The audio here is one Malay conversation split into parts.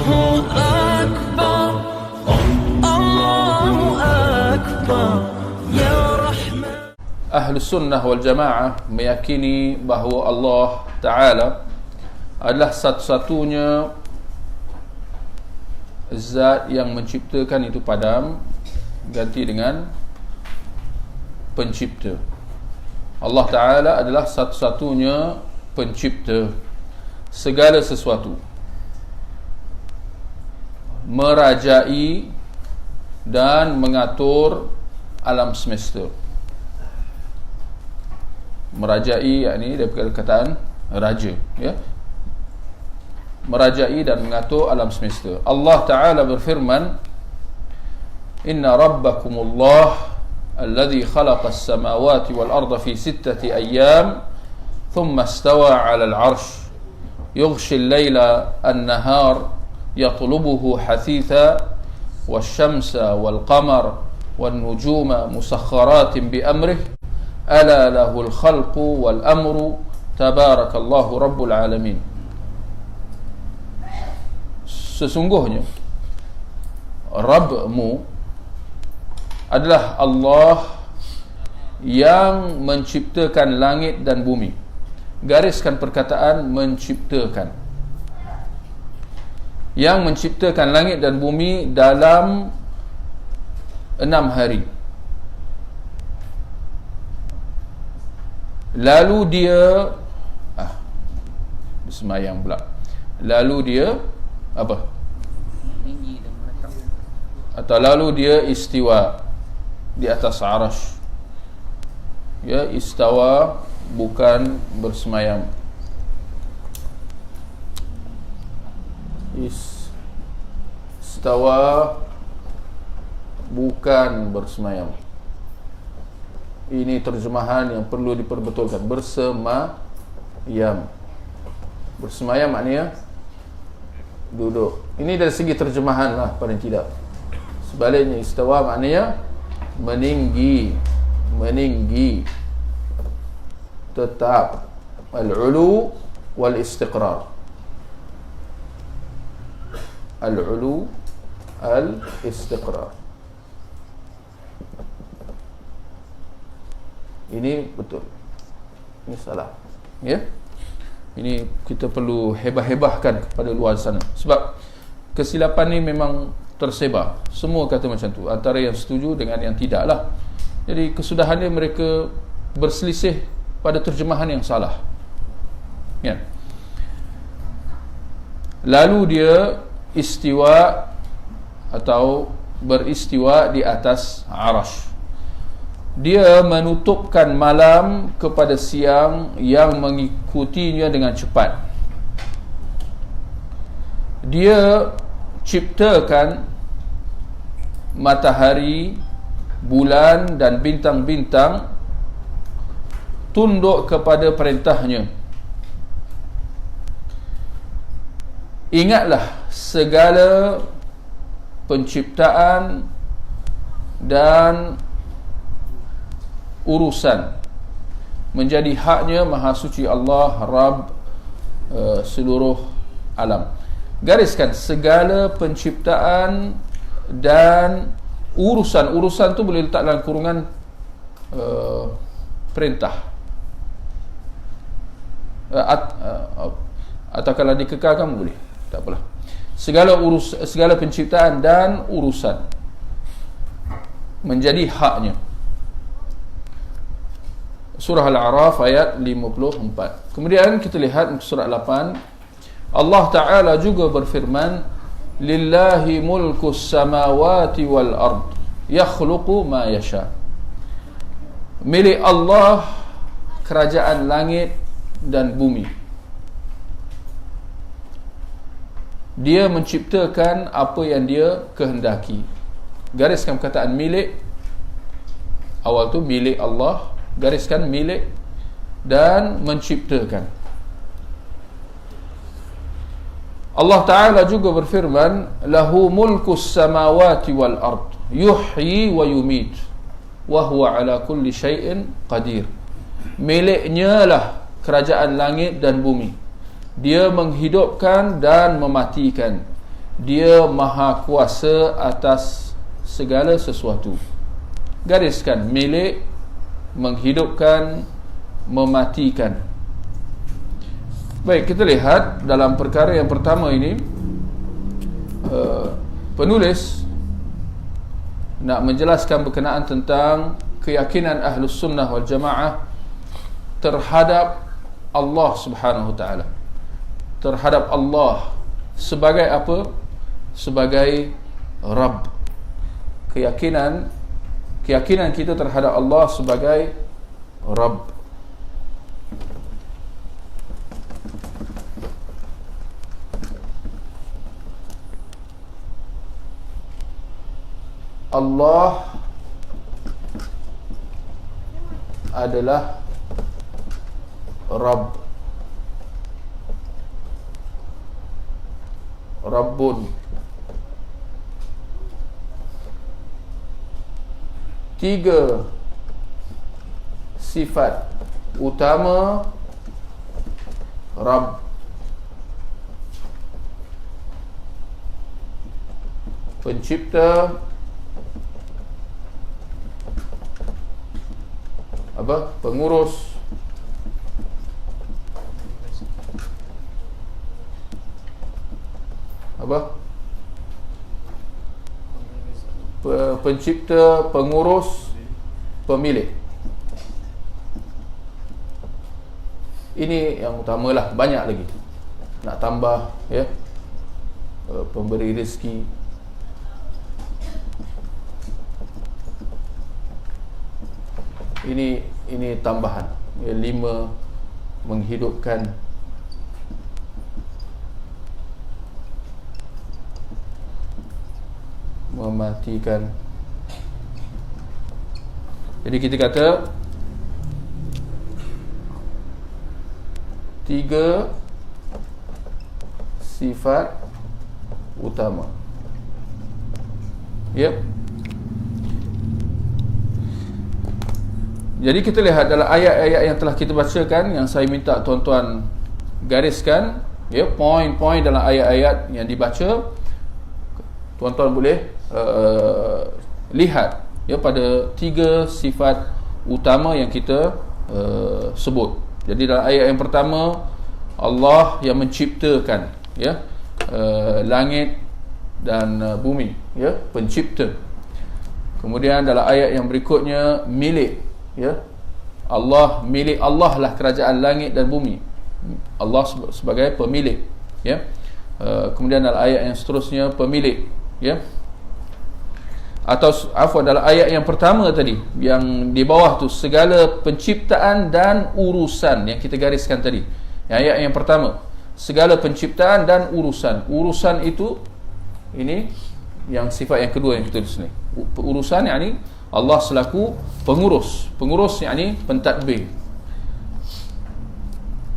أكبر الله أكبر يا رحمن. Ahlus Sunnah wal Jamaah meyakini bahawa Allah Ta'ala adalah satu-satunya zat yang menciptakan itu padam ganti dengan pencipta. Allah Ta'ala adalah satu-satunya pencipta segala sesuatu, merajai dan mengatur alam semesta. Merajai yakni daripada perkataan raja, ya, merajai dan mengatur alam semesta. Allah Ta'ala berfirman, inna rabbakumullah alladhi khalaqas samawati wal arda fi 6 ayyam thumma istawa 'ala al-'arsh yughshi al-layla an-nahar yatlubuhu hathitha wash-shamsa wal-qamar wan-nujuma musakhkharatin bi amrihi ala lahul khalqu wal amru tabarakallahu rabbul alamin. Sesungguhnya Rabbmu adalah Allah yang menciptakan langit dan bumi. Gariskan perkataan menciptakan. Yang menciptakan langit dan bumi dalam 6 hari. Lalu dia bersemayam pula. Lalu dia apa? Atau lalu dia istiwa di atas arash. Ya, istawa bukan bersemayam. Istawa bukan bersemayam. Ini terjemahan yang perlu diperbetulkan. Bersemayam. Bersemayam maknanya duduk. Ini dari segi terjemahan lah paling tidak. Sebaliknya istawa maknanya meninggi. Meninggi. Tetap. Al-ulu wal-istiqrar. Al-ulu al-istiqrar. Ini betul, ini salah, ya. Ini kita perlu hebah-hebahkan kepada luar sana, sebab kesilapan ni memang tersebar. Semua kata macam tu, antara yang setuju dengan yang tidak lah. Jadi kesudahannya mereka berselisih pada terjemahan yang salah, ya. Lalu dia istiwa atau beristiwa di atas arash. Dia menutupkan malam kepada siang yang mengikutinya dengan cepat. Dia ciptakan matahari, bulan dan bintang-bintang tunduk kepada perintahnya. Ingatlah segala penciptaan dan urusan menjadi haknya Maha Suci Allah, Rabb seluruh alam. Gariskan segala penciptaan dan urusan. Urusan tu boleh letak dalam kurungan perintah, atau kalau dikekalkan boleh, tak apalah. Segala penciptaan dan urusan menjadi haknya. Surah Al-A'raf ayat 54. Kemudian kita lihat surah 8. Allah Ta'ala juga berfirman, lillahi mulkus samawati wal ard yakhluqu ma yasha. Milik Allah kerajaan langit dan bumi. Dia menciptakan apa yang dia kehendaki. Gariskan perkataan milik. Awal tu milik Allah, gariskan milik, dan menciptakan. Allah Ta'ala juga berfirman, lahu mulkus samawati wal ard yuhyi wa yumit wa huwa ala kulli syai'in qadir. Miliknya lah kerajaan langit dan bumi. Dia menghidupkan dan mematikan. Dia maha kuasa atas segala sesuatu. Gariskan, milik, menghidupkan, mematikan. Baik, kita lihat dalam perkara yang pertama ini, penulis nak menjelaskan berkenaan tentang keyakinan Ahlus Sunnah wal Jamaah terhadap Allah Subhanahu Wa Taala, terhadap Allah sebagai apa? Sebagai Rabb. Keyakinan kita terhadap Allah sebagai Rabb. Allah adalah Rabb, Rabbun. Tiga sifat utama Rabb: pencipta, pengurus, pencipta, pengurus, pemilik. Ini yang utamalah, banyak lagi nak tambah, ya. Pemberi rezeki, ini tambahan, ya. 5, menghidupkan, mematikan. Jadi kita kata 3 sifat utama. Yep. Jadi kita lihat dalam ayat-ayat yang telah kita bacakan, yang saya minta tuan-tuan gariskan, ya, poin-poin dalam ayat-ayat yang dibaca, tuan-tuan boleh lihat, ya, pada 3 sifat utama yang kita sebut. Jadi dalam ayat yang pertama, Allah yang menciptakan, ya, langit dan bumi, ya, pencipta. Kemudian dalam ayat yang berikutnya, milik, ya, Allah, milik Allah lah kerajaan langit dan bumi. Allah sebagai pemilik, ya. Kemudian dalam ayat yang seterusnya, pemilik, ya. Atau dalam ayat yang pertama tadi, yang di bawah tu, segala penciptaan dan urusan, yang kita gariskan tadi. Ayat yang pertama, segala penciptaan dan urusan. Urusan itu, ini yang sifat yang kedua yang kita tulis ni. Urusan, yakni Allah selaku pengurus. Pengurus, yakni pentadbir.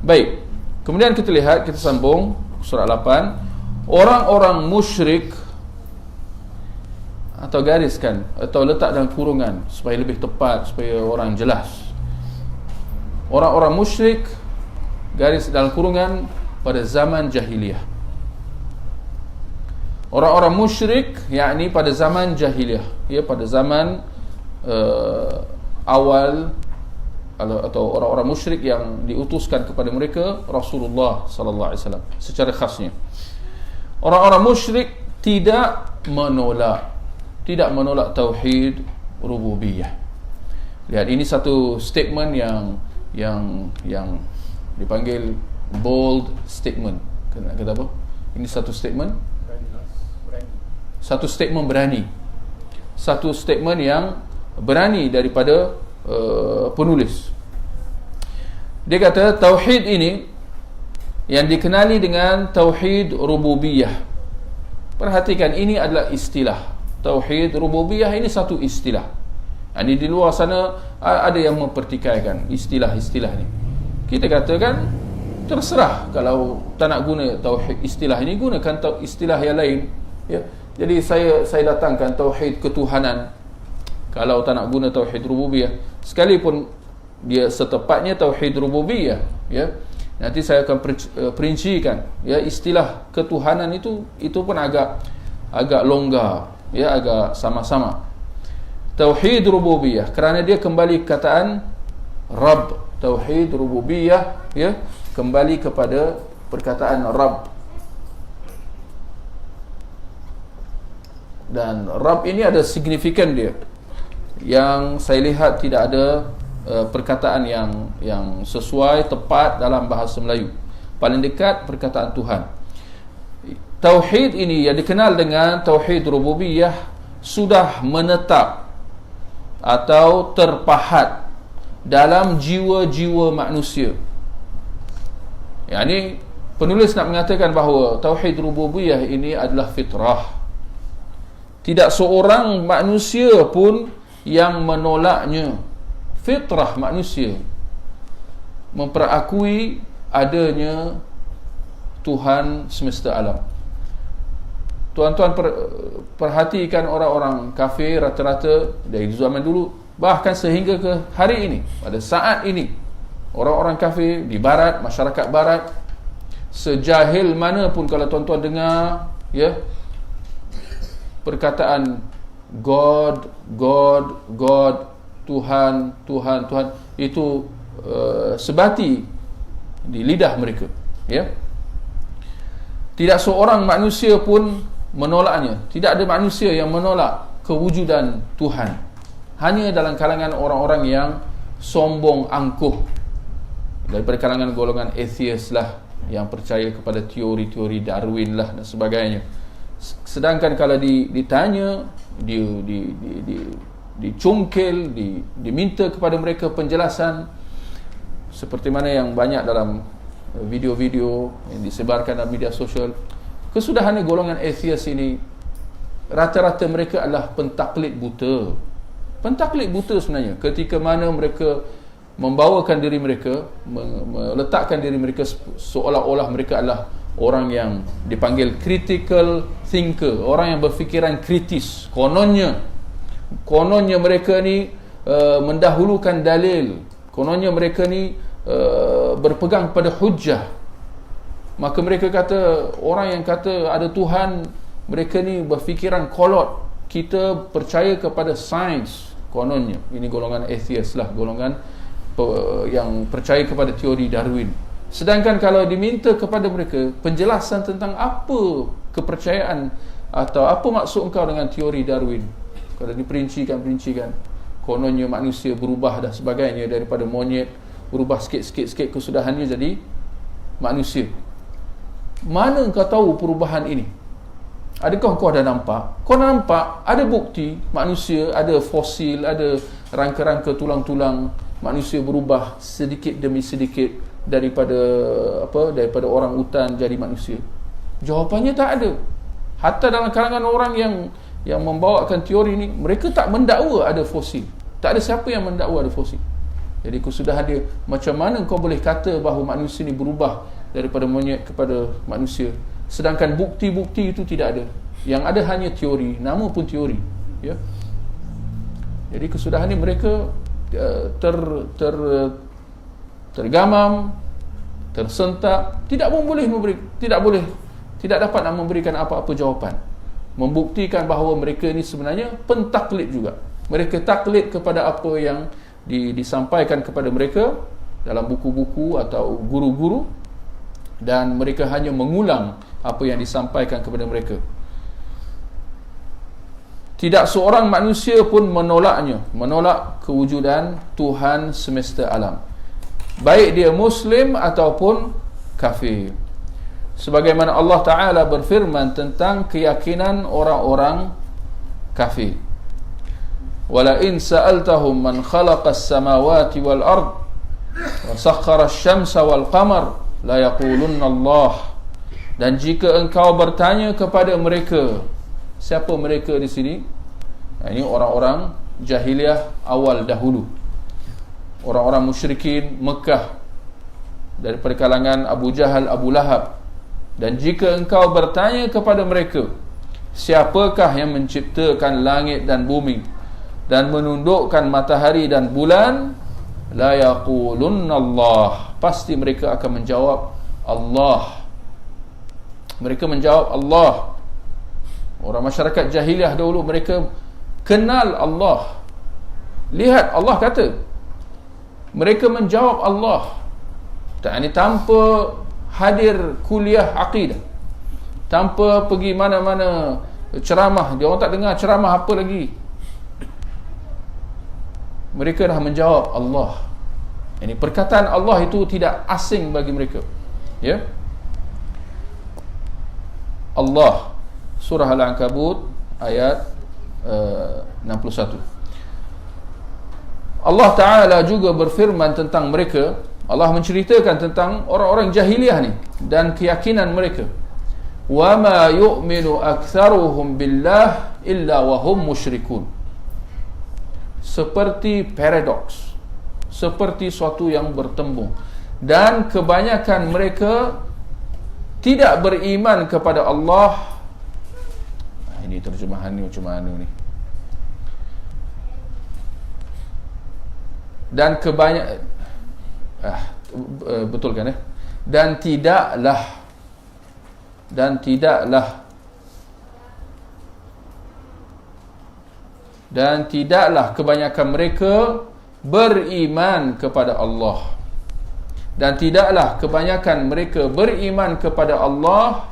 Baik, kemudian kita lihat, kita sambung surah 8. Orang-orang musyrik, atau gariskan, atau letak dalam kurungan supaya lebih tepat, supaya orang jelas. Orang-orang musyrik, garis dalam kurungan, pada zaman jahiliyah. Orang-orang musyrik, yakni pada zaman jahiliyah, ya, pada zaman awal, atau orang-orang musyrik yang diutuskan kepada mereka Rasulullah sallallahu alaihi wasallam secara khasnya. Orang-orang musyrik tidak menolak tauhid rububiyah. Lihat, ini satu statement yang dipanggil bold statement. Kata apa? Ini satu statement berani. Satu statement yang berani daripada penulis. Dia kata tauhid ini yang dikenali dengan tauhid rububiyah. Perhatikan, ini adalah istilah. Tauhid rububiyah ini satu istilah. Ini di luar sana ada yang mempertikaikan istilah-istilah ni. Kita katakan terserah, kalau tak nak guna tauhid istilah ini, gunakan istilah yang lain, ya. Jadi saya datangkan tauhid ketuhanan. Kalau tak nak guna tauhid rububiyah, sekalipun dia setepatnya tauhid rububiyah, ya, Nanti saya akan perincikan, ya, istilah ketuhanan itu pun agak longgar, ya, agak sama-sama. Tauhid rububiyah, kerana dia kembali kataan Rabb. Tauhid rububiyah, ya, kembali kepada perkataan Rabb. Dan Rabb ini ada signifikan dia, yang saya lihat tidak ada perkataan yang sesuai, tepat dalam bahasa Melayu. Paling dekat perkataan Tuhan. Tauhid ini yang dikenal dengan Tauhid rububiyah sudah menetap atau terpahat dalam jiwa-jiwa manusia. Yang ini penulis nak mengatakan bahawa Tauhid rububiyah ini adalah fitrah. Tidak seorang manusia pun yang menolaknya. Fitrah manusia memperakui adanya Tuhan semesta alam. Tuan-tuan perhatikan orang-orang kafir rata-rata dari zaman dulu, bahkan sehingga ke hari ini, pada saat ini, orang-orang kafir di barat, masyarakat barat, sejahil mana pun kalau tuan-tuan dengar, ya, perkataan God, Tuhan, itu sebati di lidah mereka, ya. Tidak seorang manusia pun menolaknya. Tidak ada manusia yang menolak kewujudan Tuhan. Hanya dalam kalangan orang-orang yang sombong angkuh, daripada kalangan golongan atheist lah, yang percaya kepada teori-teori Darwin lah dan sebagainya. Sedangkan kalau ditanya, dicungkil, diminta kepada mereka penjelasan, seperti mana yang banyak dalam video-video yang disebarkan dalam media sosial, kesudahannya golongan atheist ini, rata-rata mereka adalah pentaklid buta. Pentaklid buta sebenarnya, ketika mana mereka membawakan diri mereka, meletakkan diri mereka seolah-olah mereka adalah orang yang dipanggil critical thinker, orang yang berfikiran kritis. Kononnya mereka ni mendahulukan dalil, kononnya mereka ni berpegang pada hujjah. Maka mereka kata, orang yang kata ada Tuhan, mereka ni berfikiran kolot. Kita percaya kepada sains, kononnya. Ini golongan atheist lah, golongan yang percaya kepada teori Darwin. Sedangkan kalau diminta kepada mereka penjelasan tentang apa kepercayaan atau apa maksud engkau dengan teori Darwin, kalau diperincikan, kononnya manusia berubah dan sebagainya, daripada monyet berubah sikit-sikit kesudahannya jadi manusia. Mana engkau tahu perubahan ini? Adakah kau dah nampak? Kau dah nampak? Ada bukti manusia, ada fosil, ada rangka-rangka tulang-tulang manusia berubah sedikit demi sedikit daripada orang utan jadi manusia. Jawapannya tak ada. Hatta dalam kalangan orang yang membawakan teori ini, mereka tak mendakwa ada fosil. Tak ada siapa yang mendakwa ada fosil. Jadi kesudahan dia, macam mana kau boleh kata bahawa manusia ni berubah daripada monyet kepada manusia, sedangkan bukti-bukti itu tidak ada. Yang ada hanya teori, nama pun teori, ya. Jadi kesudahan ni mereka tergamam, tersentak, tidak dapat nak memberikan apa-apa jawapan, membuktikan bahawa mereka ni sebenarnya pentaklid juga. Mereka taklid kepada apa yang disampaikan kepada mereka dalam buku-buku atau guru-guru, dan mereka hanya mengulang apa yang disampaikan kepada mereka. Tidak seorang manusia pun menolak kewujudan Tuhan semesta alam, baik dia Muslim ataupun kafir. Sebagaimana Allah Ta'ala berfirman tentang keyakinan orang-orang kafir, wala in sa'altahum man khalaqas samawati wal ard wa sakhkhara asy-syamsa wal qamar la yaqulunna Allah. Dan jika engkau bertanya kepada mereka, siapa mereka di sini? Ini orang-orang jahiliah awal dahulu, orang-orang musyrikin Mekah, daripada kalangan Abu Jahal, Abu Lahab. Dan jika engkau bertanya kepada mereka, siapakah yang menciptakan langit dan bumi dan menundukkan matahari dan bulan, la yaqulunna Allah, pasti mereka akan menjawab Allah. Mereka menjawab Allah. Orang masyarakat jahiliah dahulu mereka kenal Allah. Lihat, Allah kata mereka menjawab Allah. Tak, ini tanpa hadir kuliah akidah, tanpa pergi mana-mana ceramah, dia orang tak dengar ceramah apa lagi, mereka dah menjawab Allah. Ini perkataan Allah itu tidak asing bagi mereka, ya. Allah, surah Al-Ankabut ayat 61. Allah Ta'ala juga berfirman tentang mereka. Allah menceritakan tentang orang-orang jahiliah ni dan keyakinan mereka. Wa ma yu'minu aktsaruhum billah illa wa hum musyrikun. Seperti paradoks, seperti suatu yang bertembung, dan kebanyakan mereka tidak beriman kepada Allah. Ini terjemahan ni macam mana ni? Dan betul kan, dan tidaklah kebanyakan mereka beriman kepada Allah. Dan tidaklah kebanyakan mereka beriman kepada Allah,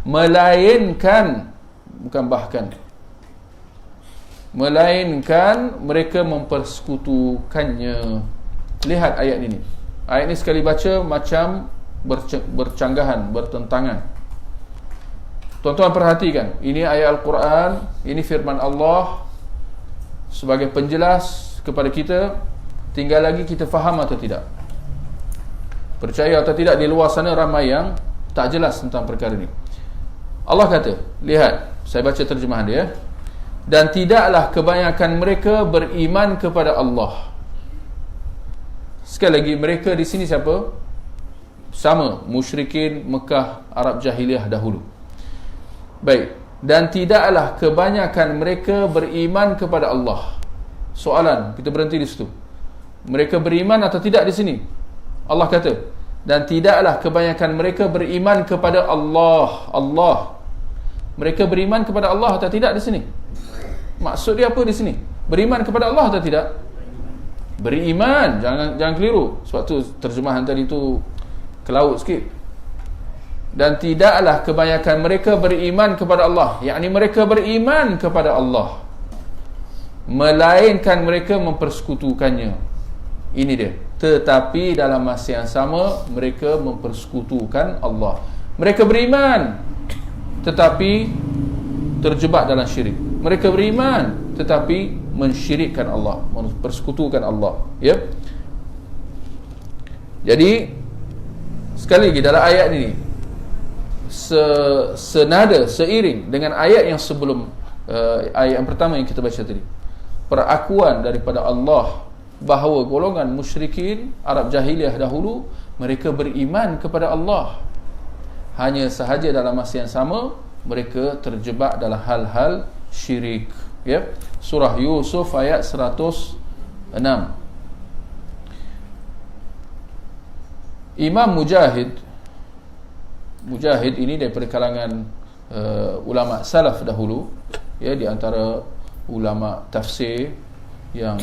melainkan, bukan bahkan, melainkan mereka mempersekutukannya. Lihat ayat ini. Ayat ini sekali baca macam bercanggahan, bertentangan. Tuan-tuan perhatikan, ini ayat Al-Quran, ini firman Allah sebagai penjelas kepada kita. Tinggal lagi kita faham atau tidak. Percaya atau tidak, di luar sana ramai yang tak jelas tentang perkara ini. Allah kata, lihat, saya baca terjemahan dia. Dan tidaklah kebanyakan mereka beriman kepada Allah. Sekali lagi, mereka di sini siapa? Sama, musyrikin Mekah, Arab jahiliah dahulu. Baik, dan tidaklah kebanyakan mereka beriman kepada Allah. Soalan, kita berhenti di situ. Mereka beriman atau tidak di sini? Allah kata, dan tidaklah kebanyakan mereka beriman kepada Allah. Allah. Mereka beriman kepada Allah atau tidak di sini? Maksud dia apa di sini? Beriman kepada Allah atau tidak? Beriman. Jangan keliru. Sebab tu terjemahan tadi tu kelaut sikit. Dan tidaklah kebanyakan mereka beriman kepada Allah, yakni mereka beriman kepada Allah, melainkan mereka mempersekutukannya. Ini dia. Tetapi dalam masa yang sama mereka mempersekutukan Allah. Mereka beriman tetapi terjebak dalam syirik. Mereka beriman tetapi mensyirikkan Allah, mempersekutukan Allah, ya. Jadi sekali lagi dalam ayat ini senada, seiring dengan ayat yang sebelum, ayat yang pertama yang kita baca tadi, perakuan daripada Allah bahawa golongan musyrikin Arab jahiliah dahulu mereka beriman kepada Allah, hanya sahaja dalam masa yang sama mereka terjebak dalam hal-hal syirik, ya. Surah Yusuf ayat 106. Imam Mujahid ini daripada kalangan ulama salaf dahulu, ya, di antara ulama tafsir yang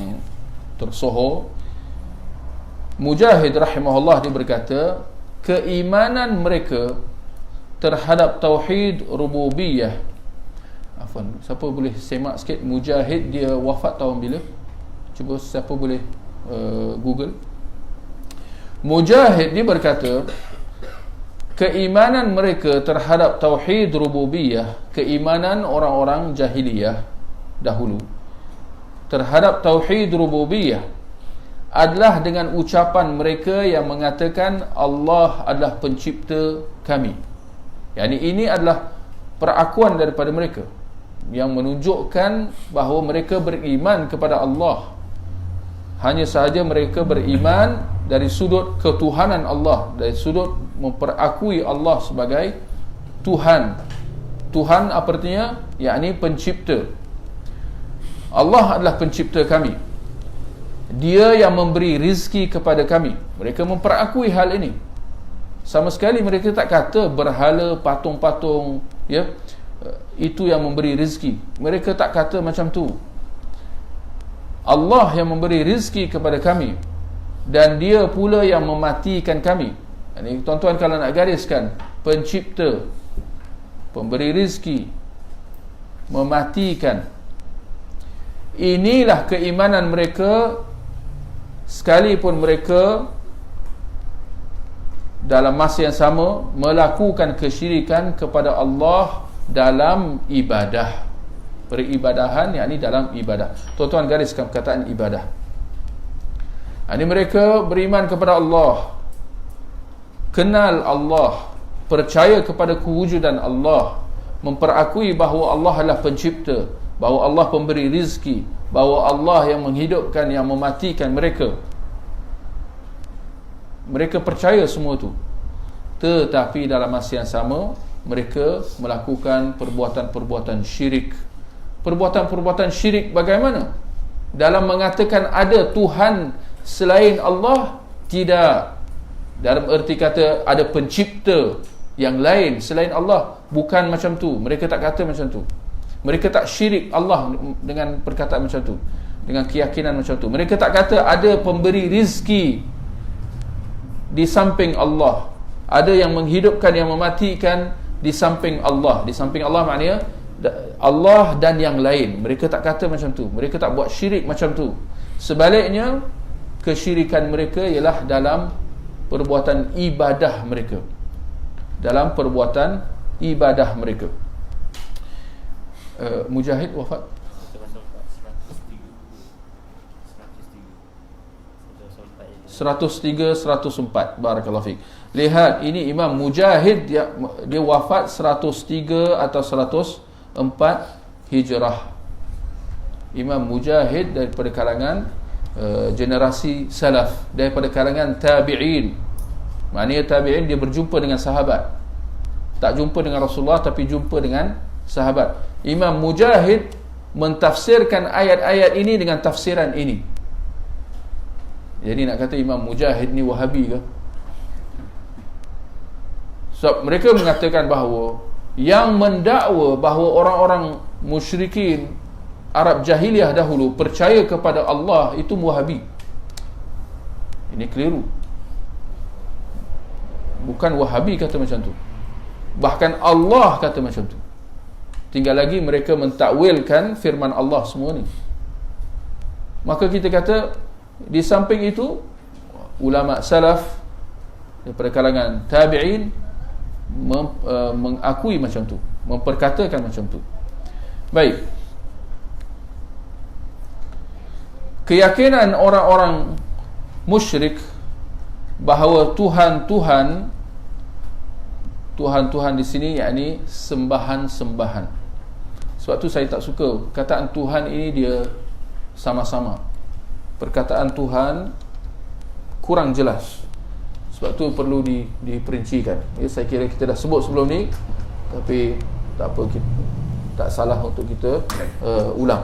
tersohor. Mujahid rahimahullah dia berkata, keimanan mereka terhadap tauhid rububiyah. Afwan, siapa boleh semak sikit Mujahid dia wafat tahun bila? Cuba siapa boleh Google. Mujahid dia berkata, keimanan mereka terhadap tauhid rububiyah, keimanan orang-orang jahiliyah dahulu terhadap tauhid rububiyah adalah dengan ucapan mereka yang mengatakan Allah adalah pencipta kami. Yani ini adalah perakuan daripada mereka yang menunjukkan bahawa mereka beriman kepada Allah. Hanya sahaja mereka beriman dari sudut ketuhanan Allah, dari sudut memperakui Allah sebagai Tuhan. Tuhan apa artinya? Yakni pencipta. Allah adalah pencipta kami. Dia yang memberi rizki kepada kami. Mereka memperakui hal ini. Sama sekali mereka tak kata berhala, patung-patung, ya, itu yang memberi rizki. Mereka tak kata macam tu. Allah yang memberi rizki kepada kami, dan Dia pula yang mematikan kami. Ini tuan-tuan kalau nak gariskan, pencipta, pemberi rizki, mematikan. Inilah keimanan mereka, sekalipun mereka dalam masa yang sama melakukan kesyirikan kepada Allah dalam ibadah. Peribadahan, yakni dalam ibadah. Tuan-tuan gariskan perkataan ibadah. Ini mereka beriman kepada Allah, kenal Allah, percaya kepada kewujudan Allah, memperakui bahawa Allah adalah pencipta, bahawa Allah pemberi rizki, bahawa Allah yang menghidupkan, yang mematikan mereka. Mereka percaya semua itu. Tetapi dalam masa yang sama mereka melakukan perbuatan-perbuatan syirik. Perbuatan-perbuatan syirik bagaimana? Dalam mengatakan ada Tuhan selain Allah? Tidak. Dalam erti kata ada pencipta yang lain selain Allah? Bukan macam tu. Mereka tak kata macam tu. Mereka tak syirik Allah dengan perkataan macam tu, dengan keyakinan macam tu. Mereka tak kata ada pemberi rizki di samping Allah, ada yang menghidupkan, yang mematikan di samping Allah. Di samping Allah maknanya Allah dan yang lain. Mereka tak kata macam tu. Mereka tak buat syirik macam tu. Sebaliknya, kesyirikan mereka ialah dalam perbuatan ibadah mereka. Dalam perbuatan ibadah mereka. Mujahid wafat 103-104. Barakallahu fiik. Lihat, ini Imam Mujahid, dia wafat 103 atau 104 Hijrah. Imam Mujahid daripada kalangan generasi salaf, daripada kalangan tabi'in. Maknanya tabi'in dia berjumpa dengan sahabat. Tak jumpa dengan Rasulullah, tapi jumpa dengan sahabat. Imam Mujahid mentafsirkan ayat-ayat ini dengan tafsiran ini. Jadi nak kata Imam Mujahid ni Wahabi ke? Sebab mereka mengatakan bahawa yang mendakwa bahawa orang-orang musyrikin Arab jahiliah dahulu percaya kepada Allah itu Wahabi. Ini keliru. Bukan Wahabi kata macam tu. Bahkan Allah kata macam tu. Tinggal lagi mereka mentakwilkan firman Allah semua ni. Maka kita kata, di samping itu ulama salaf daripada kalangan tabi'in mengakui macam tu, memperkatakan macam tu. Baik. Keyakinan orang-orang musyrik bahawa Tuhan-Tuhan di sini yakni sembahan-sembahan. Sebab tu saya tak suka perkataan Tuhan ini, dia sama-sama. Perkataan Tuhan kurang jelas. Sebab tu perlu diperincikan. Ya, saya kira kita dah sebut sebelum ni, tapi tak apa, tak salah untuk kita ulang.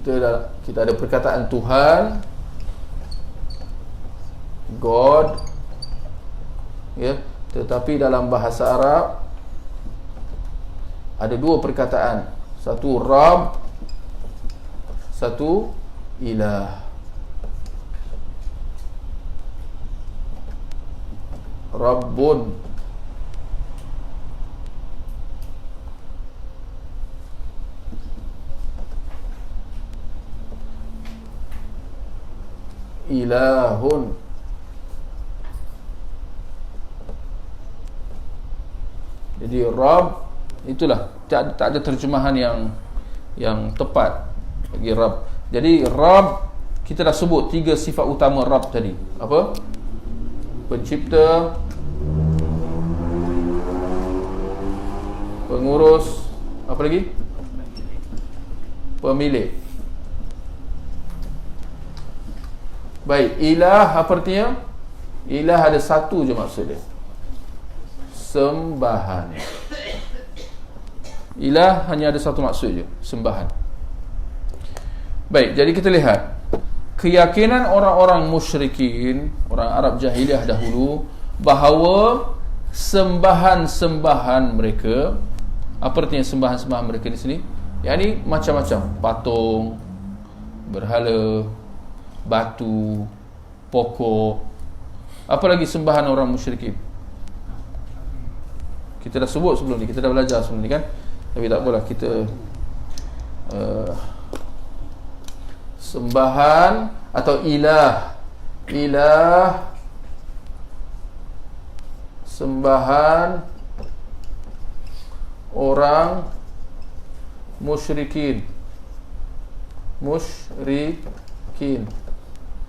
Kita ada perkataan Tuhan, God, ya, tetapi dalam bahasa Arab ada dua perkataan, satu Rabb, satu Ilah. Rabbun, Ilahun. Jadi Rabb itulah, tak ada terjemahan yang tepat bagi Rabb. Jadi Rabb, kita dah sebut tiga sifat utama Rabb tadi. Apa? Pencipta, pengurus, apa lagi? Pemilik. Baik, ilah apa artinya? Ilah ada satu je maksud dia, sembahan. Ilah hanya ada satu maksud je, sembahan. Baik, jadi kita lihat keyakinan orang-orang musyrikin, orang Arab jahiliah dahulu, bahawa sembahan-sembahan mereka, apa artinya sembahan-sembahan mereka di sini? Yani macam-macam, patung, berhala, batu, pokok. Apa lagi sembahan orang musyrikin? Kita dah sebut sebelum ni, kita dah belajar sebelum ni kan. Tapi tak apalah, kita sembahan atau ilah, sembahan orang musyrikin.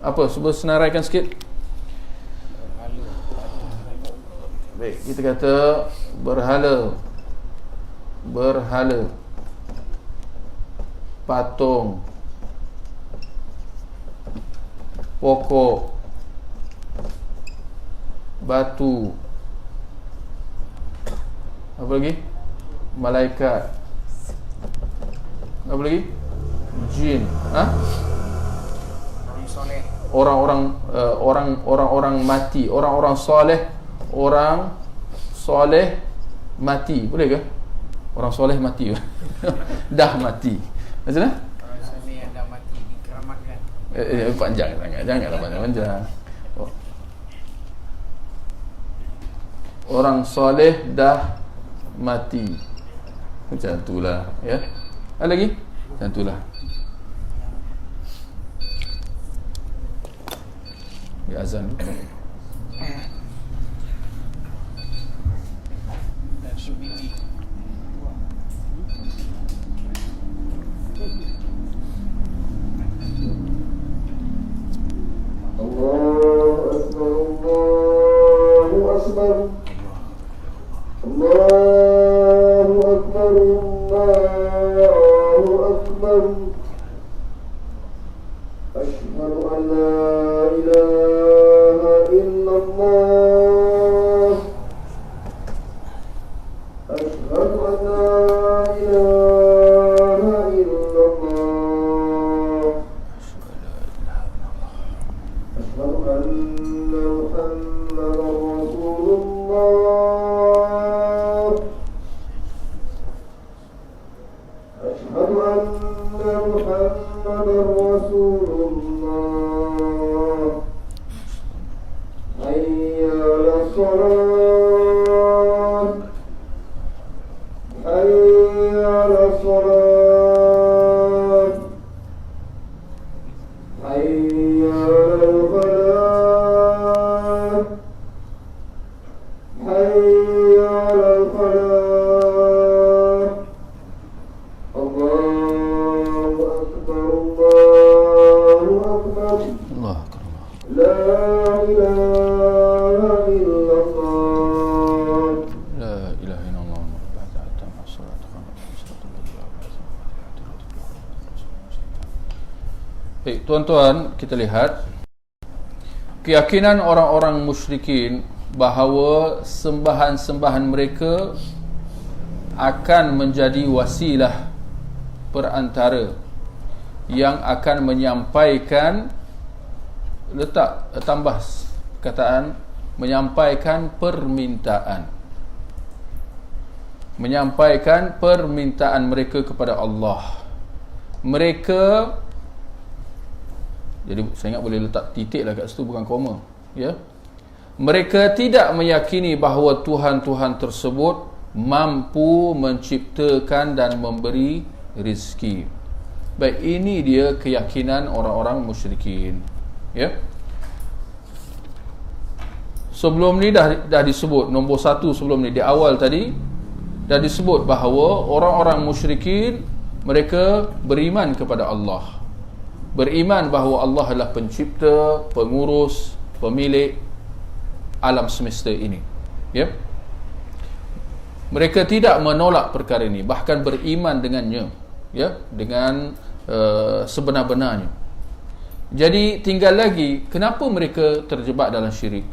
Apa? Cuba senaraikan sikit. Baik, kita kata berhala, patung, pokok, batu, apa lagi? Malaikat, apa lagi? Jin, orang-orang mati, orang-orang soleh mati, boleh ke? Orang soleh mati dah mati, macam mana? Orang soleh yang dah mati dikeramatkan. Panjang sangat, janganlah panjang-panjang. Orang soleh dah mati, macam itulah ya. Ada lagi? Macam itulah. Ya, azan. Dan subili. Baik, tuan-tuan, kita lihat keyakinan orang-orang musyrikin bahawa sembahan-sembahan mereka akan menjadi wasilah perantara yang akan menyampaikan, letak tambah kataan, menyampaikan permintaan mereka kepada Allah. Mereka, jadi saya ingat boleh letak titik lah kat situ, bukan koma ya. Mereka tidak meyakini bahawa Tuhan-Tuhan tersebut mampu menciptakan dan memberi rezeki. Baik, ini dia keyakinan orang-orang musyrikin ya. Sebelum ni dah disebut, nombor satu sebelum ni, di awal tadi dah disebut bahawa orang-orang musyrikin mereka beriman kepada Allah, beriman bahawa Allah adalah pencipta, pengurus, pemilik alam semesta ini ya. Mereka tidak menolak perkara ini, bahkan beriman dengannya ya, dengan sebenar-benarnya. Jadi tinggal lagi, kenapa mereka terjebak dalam syirik?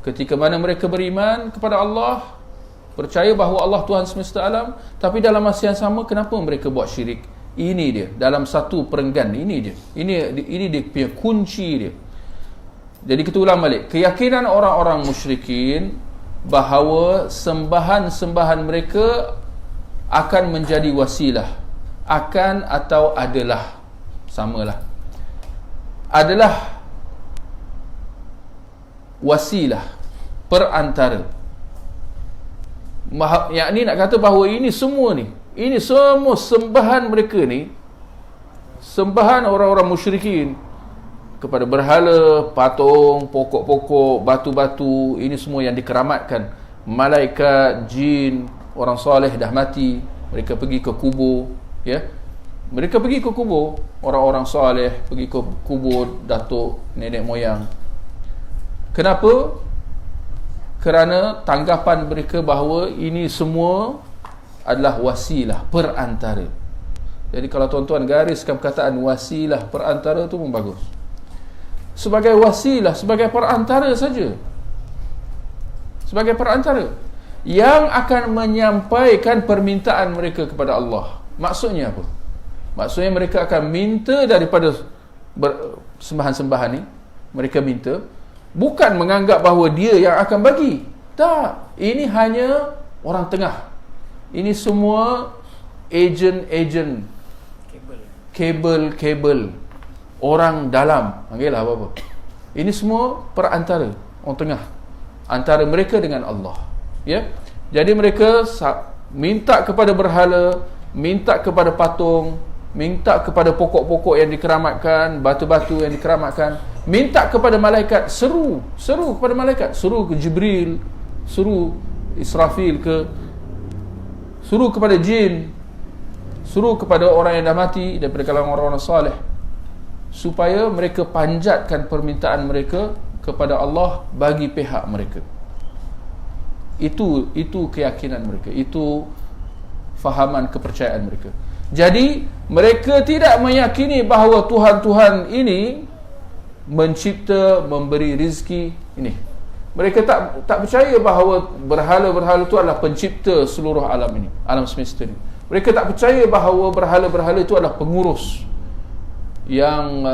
Ketika mana mereka beriman kepada Allah, percaya bahawa Allah Tuhan semesta alam, tapi dalam masa yang sama kenapa mereka buat syirik? Ini dia, dalam satu perenggan, ini dia. Ini dia punya kunci dia. Jadi kita ulang balik, keyakinan orang-orang musyrikin bahawa sembahan-sembahan mereka akan menjadi wasilah, akan atau adalah, samalah, adalah wasilah, perantara. Yakni nak kata bahawa ini semua sembahan mereka ni, sembahan orang-orang musyrikin kepada berhala, patung, pokok-pokok, batu-batu, ini semua yang dikeramatkan. Malaikat, jin, orang soleh dah mati, mereka pergi ke kubur, ya. Mereka pergi ke kubur, orang-orang soleh pergi ke kubur datuk nenek moyang. Kenapa? Kerana tanggapan mereka bahawa ini semua adalah wasilah, perantara. Jadi kalau tuan-tuan gariskan perkataan wasilah, perantara tu pun bagus. Sebagai wasilah, sebagai perantara saja. Sebagai perantara yang akan menyampaikan permintaan mereka kepada Allah. Maksudnya apa? Maksudnya mereka akan minta daripada sembahan-sembahan ni. Mereka minta, bukan menganggap bahawa dia yang akan bagi. Tak, ini hanya orang tengah. Ini semua ejen-ejen, kabel-kabel, orang dalam, panggillah apa-apa. Ini semua perantara, orang tengah, antara mereka dengan Allah. Ya, jadi mereka minta kepada berhala, minta kepada patung, minta kepada pokok-pokok yang dikeramatkan, batu-batu yang dikeramatkan, minta kepada malaikat, seru kepada malaikat, seru ke Jibril, seru Israfil suruh kepada jin, suruh kepada orang yang dah mati daripada kalangan orang-orang salih, supaya mereka panjatkan permintaan mereka kepada Allah bagi pihak mereka. Itu keyakinan mereka, itu fahaman kepercayaan mereka. Jadi mereka tidak meyakini bahawa Tuhan-Tuhan ini mencipta, memberi rizki ini. Mereka tak percaya bahawa berhala-berhala itu adalah pencipta seluruh alam ini, alam semesta ini. Mereka tak percaya bahawa berhala-berhala itu adalah pengurus yang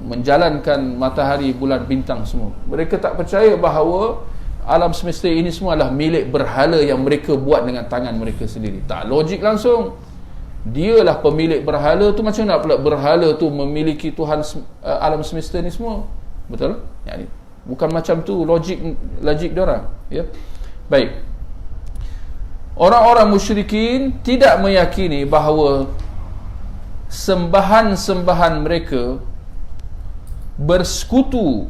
menjalankan matahari, bulan, bintang semua. Mereka tak percaya bahawa alam semesta ini semua adalah milik berhala yang mereka buat dengan tangan mereka sendiri. Tak logik langsung. Dialah pemilik berhala tu, macam nak pula berhala tu memiliki Tuhan alam semesta ni semua? Betul? Yani bukan macam tu logik diorang, ya. Baik. Orang-orang musyrikin tidak meyakini bahawa sembahan-sembahan mereka bersekutu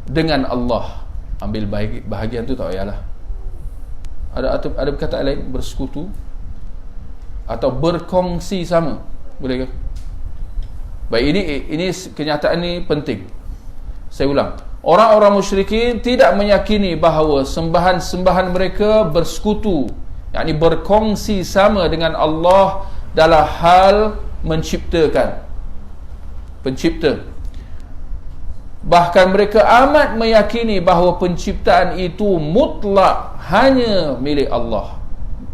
dengan Allah. Ambil bahagian tu tak payahlah. Ada perkataan lain, bersekutu atau berkongsi sama, boleh ke? Baik, ini kenyataan ni penting. Saya ulang. Orang-orang musyrikin tidak meyakini bahawa sembahan-sembahan mereka bersekutu, yakni berkongsi sama dengan Allah dalam hal menciptakan, pencipta. Bahkan mereka amat meyakini bahawa penciptaan itu mutlak hanya milik Allah.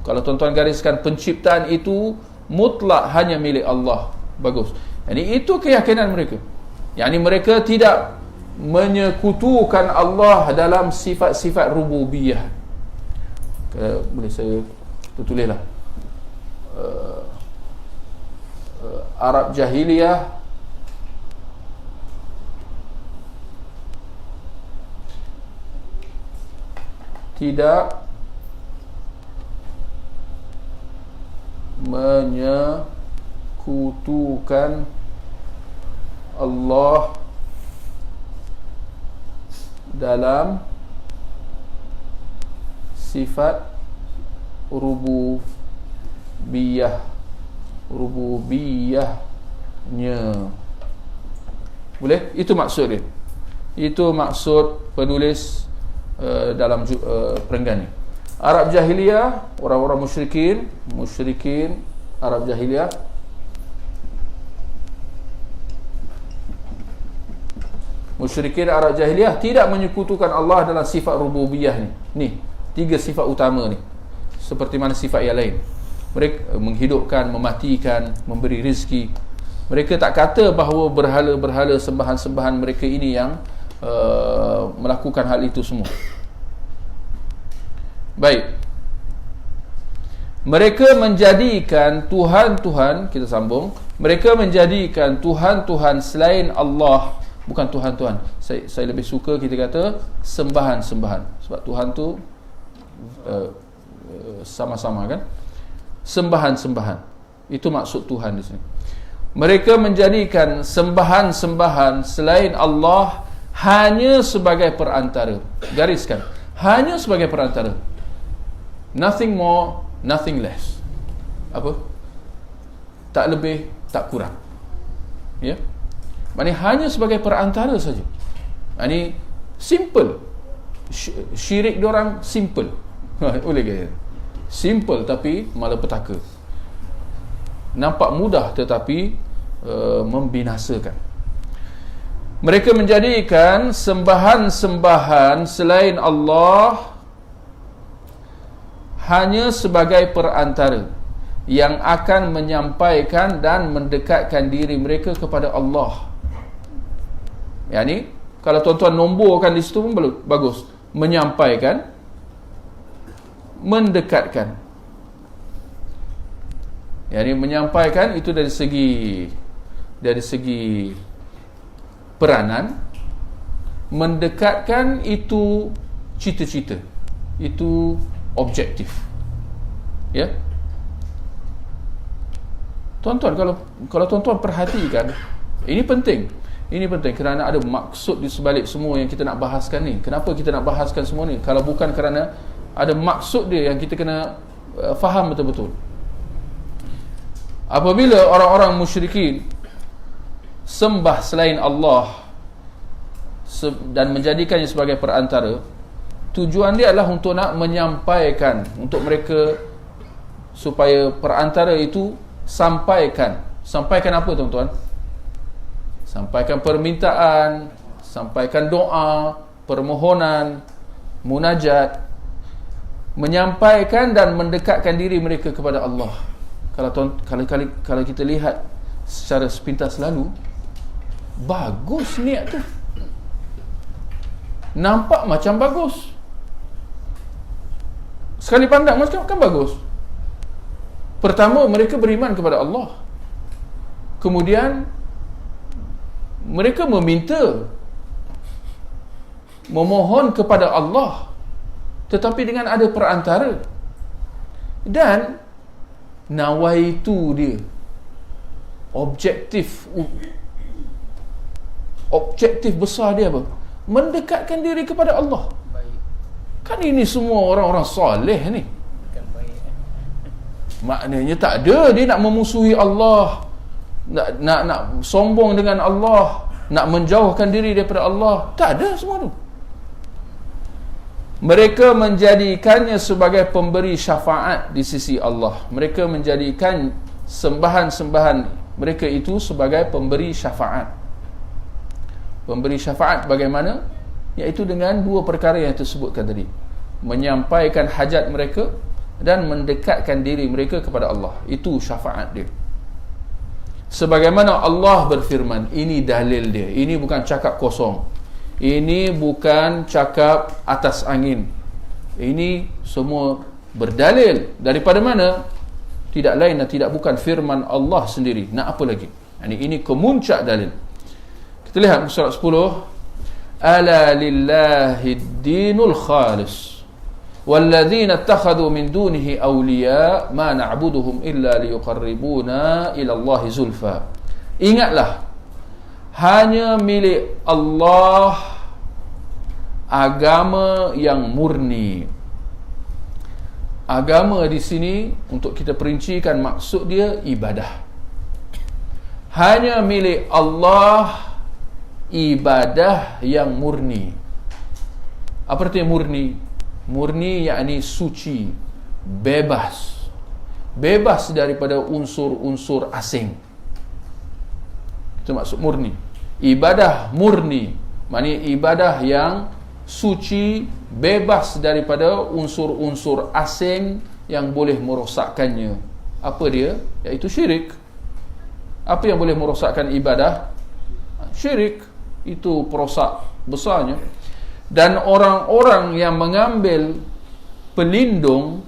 Kalau tuan-tuan gariskan, penciptaan itu mutlak hanya milik Allah. Bagus. Jadi itu keyakinan mereka. Yakni mereka tidak menyekutukan Allah dalam sifat-sifat rububiyah. Boleh saya tulislah. Arab jahiliyah tidak menyekutukan Allah dalam sifat rububiyahnya. Boleh? Itu maksud dia. Itu maksud penulis dalam perenggan ni. Arab jahiliyah, orang-orang musyrikin Arab jahiliyah Musyrikin Arab jahiliyah tidak menyekutukan Allah dalam sifat rububiyah ni. Ni, 3 sifat utama ni. Seperti mana sifat yang lain. Mereka menghidupkan, mematikan, memberi rezeki. Mereka tak kata bahawa berhala-berhala sembahan-sembahan mereka ini yang melakukan hal itu semua. Baik. Mereka menjadikan Tuhan-Tuhan, kita sambung, mereka menjadikan Tuhan-Tuhan selain Allah, bukan Tuhan-Tuhan. Saya lebih suka kita kata sembahan-sembahan. Sebab Tuhan tu sama-sama kan. Sembahan-sembahan. Itu maksud Tuhan di sini. Mereka menjadikan sembahan-sembahan selain Allah hanya sebagai perantara. Gariskan. Hanya sebagai perantara. Nothing more, nothing less. Apa? Tak lebih, tak kurang. Ya? Maksudnya hanya sebagai perantara saja. Ini simple. Syirik diorang simple. Boleh kata. Simple tapi malapetaka. Nampak mudah tetapi membinasakan. Mereka menjadikan sembahan-sembahan selain Allah hanya sebagai perantara yang akan menyampaikan dan mendekatkan diri mereka kepada Allah. Yang ni, kalau tuan-tuan nomborkan di situ pun bagus. Menyampaikan, mendekatkan. Yang ni menyampaikan itu dari segi peranan. Mendekatkan itu cita-cita. Itu objektif. Ya. Tuan-tuan, kalau tuan-tuan perhatikan, ini penting. Ini penting kerana ada maksud di sebalik semua yang kita nak bahaskan ni. Kenapa kita nak bahaskan semua ni? Kalau bukan kerana ada maksud dia yang kita kena faham betul-betul. Apabila orang-orang musyrikin sembah selain Allah dan menjadikannya sebagai perantara, tujuan dia adalah untuk nak menyampaikan untuk mereka supaya perantara itu sampaikan apa tuan-tuan? Sampaikan permintaan, sampaikan doa, permohonan, munajat, menyampaikan dan mendekatkan diri mereka kepada Allah. Kalau kita lihat secara sepintas lalu, bagus niat tu. Nampak macam bagus. Sekali pandang macam kan bagus. Pertama, mereka beriman kepada Allah. Kemudian mereka memohon kepada Allah, tetapi dengan ada perantara. Dan nawaitu dia, objektif besar dia apa? Mendekatkan diri kepada Allah. Kan ini semua orang-orang soleh ni. Maknanya tak ada dia nak memusuhi Allah, nak sombong dengan Allah, nak menjauhkan diri daripada Allah. Tak ada semua tu. Mereka menjadikannya sebagai pemberi syafaat di sisi Allah. Mereka menjadikan sembahan-sembahan mereka itu sebagai pemberi syafaat. Pemberi syafaat bagaimana? Iaitu dengan dua perkara yang tersebutkan tadi. Menyampaikan hajat mereka dan mendekatkan diri mereka kepada Allah. Itu syafaat dia. Sebagaimana Allah berfirman, ini dalil dia. Ini bukan cakap kosong. Ini bukan cakap atas angin. Ini semua berdalil. Daripada mana? Tidak lain dan tidak bukan firman Allah sendiri. Nak apa lagi? Ini kemuncak dalil. Kita lihat surat 10. Ala lillahi dinul khalis والذين اتخذوا من دونه أولياء ما نعبدهم إلا ليقربونا إلى الله زلفى. Ingatlah, hanya milik Allah agama yang murni. Agama di sini untuk kita perincikan maksud dia ibadah. Hanya milik Allah ibadah yang murni. Apa artinya murni? Murni yakni suci, bebas daripada unsur-unsur asing. Itu maksud murni. Ibadah murni Maknanya ibadah yang suci, bebas daripada unsur-unsur asing yang boleh merosakkannya. Apa dia? Iaitu syirik. Apa yang boleh merosakkan ibadah? Syirik. Itu perosak besarnya. Dan orang-orang yang mengambil pelindung,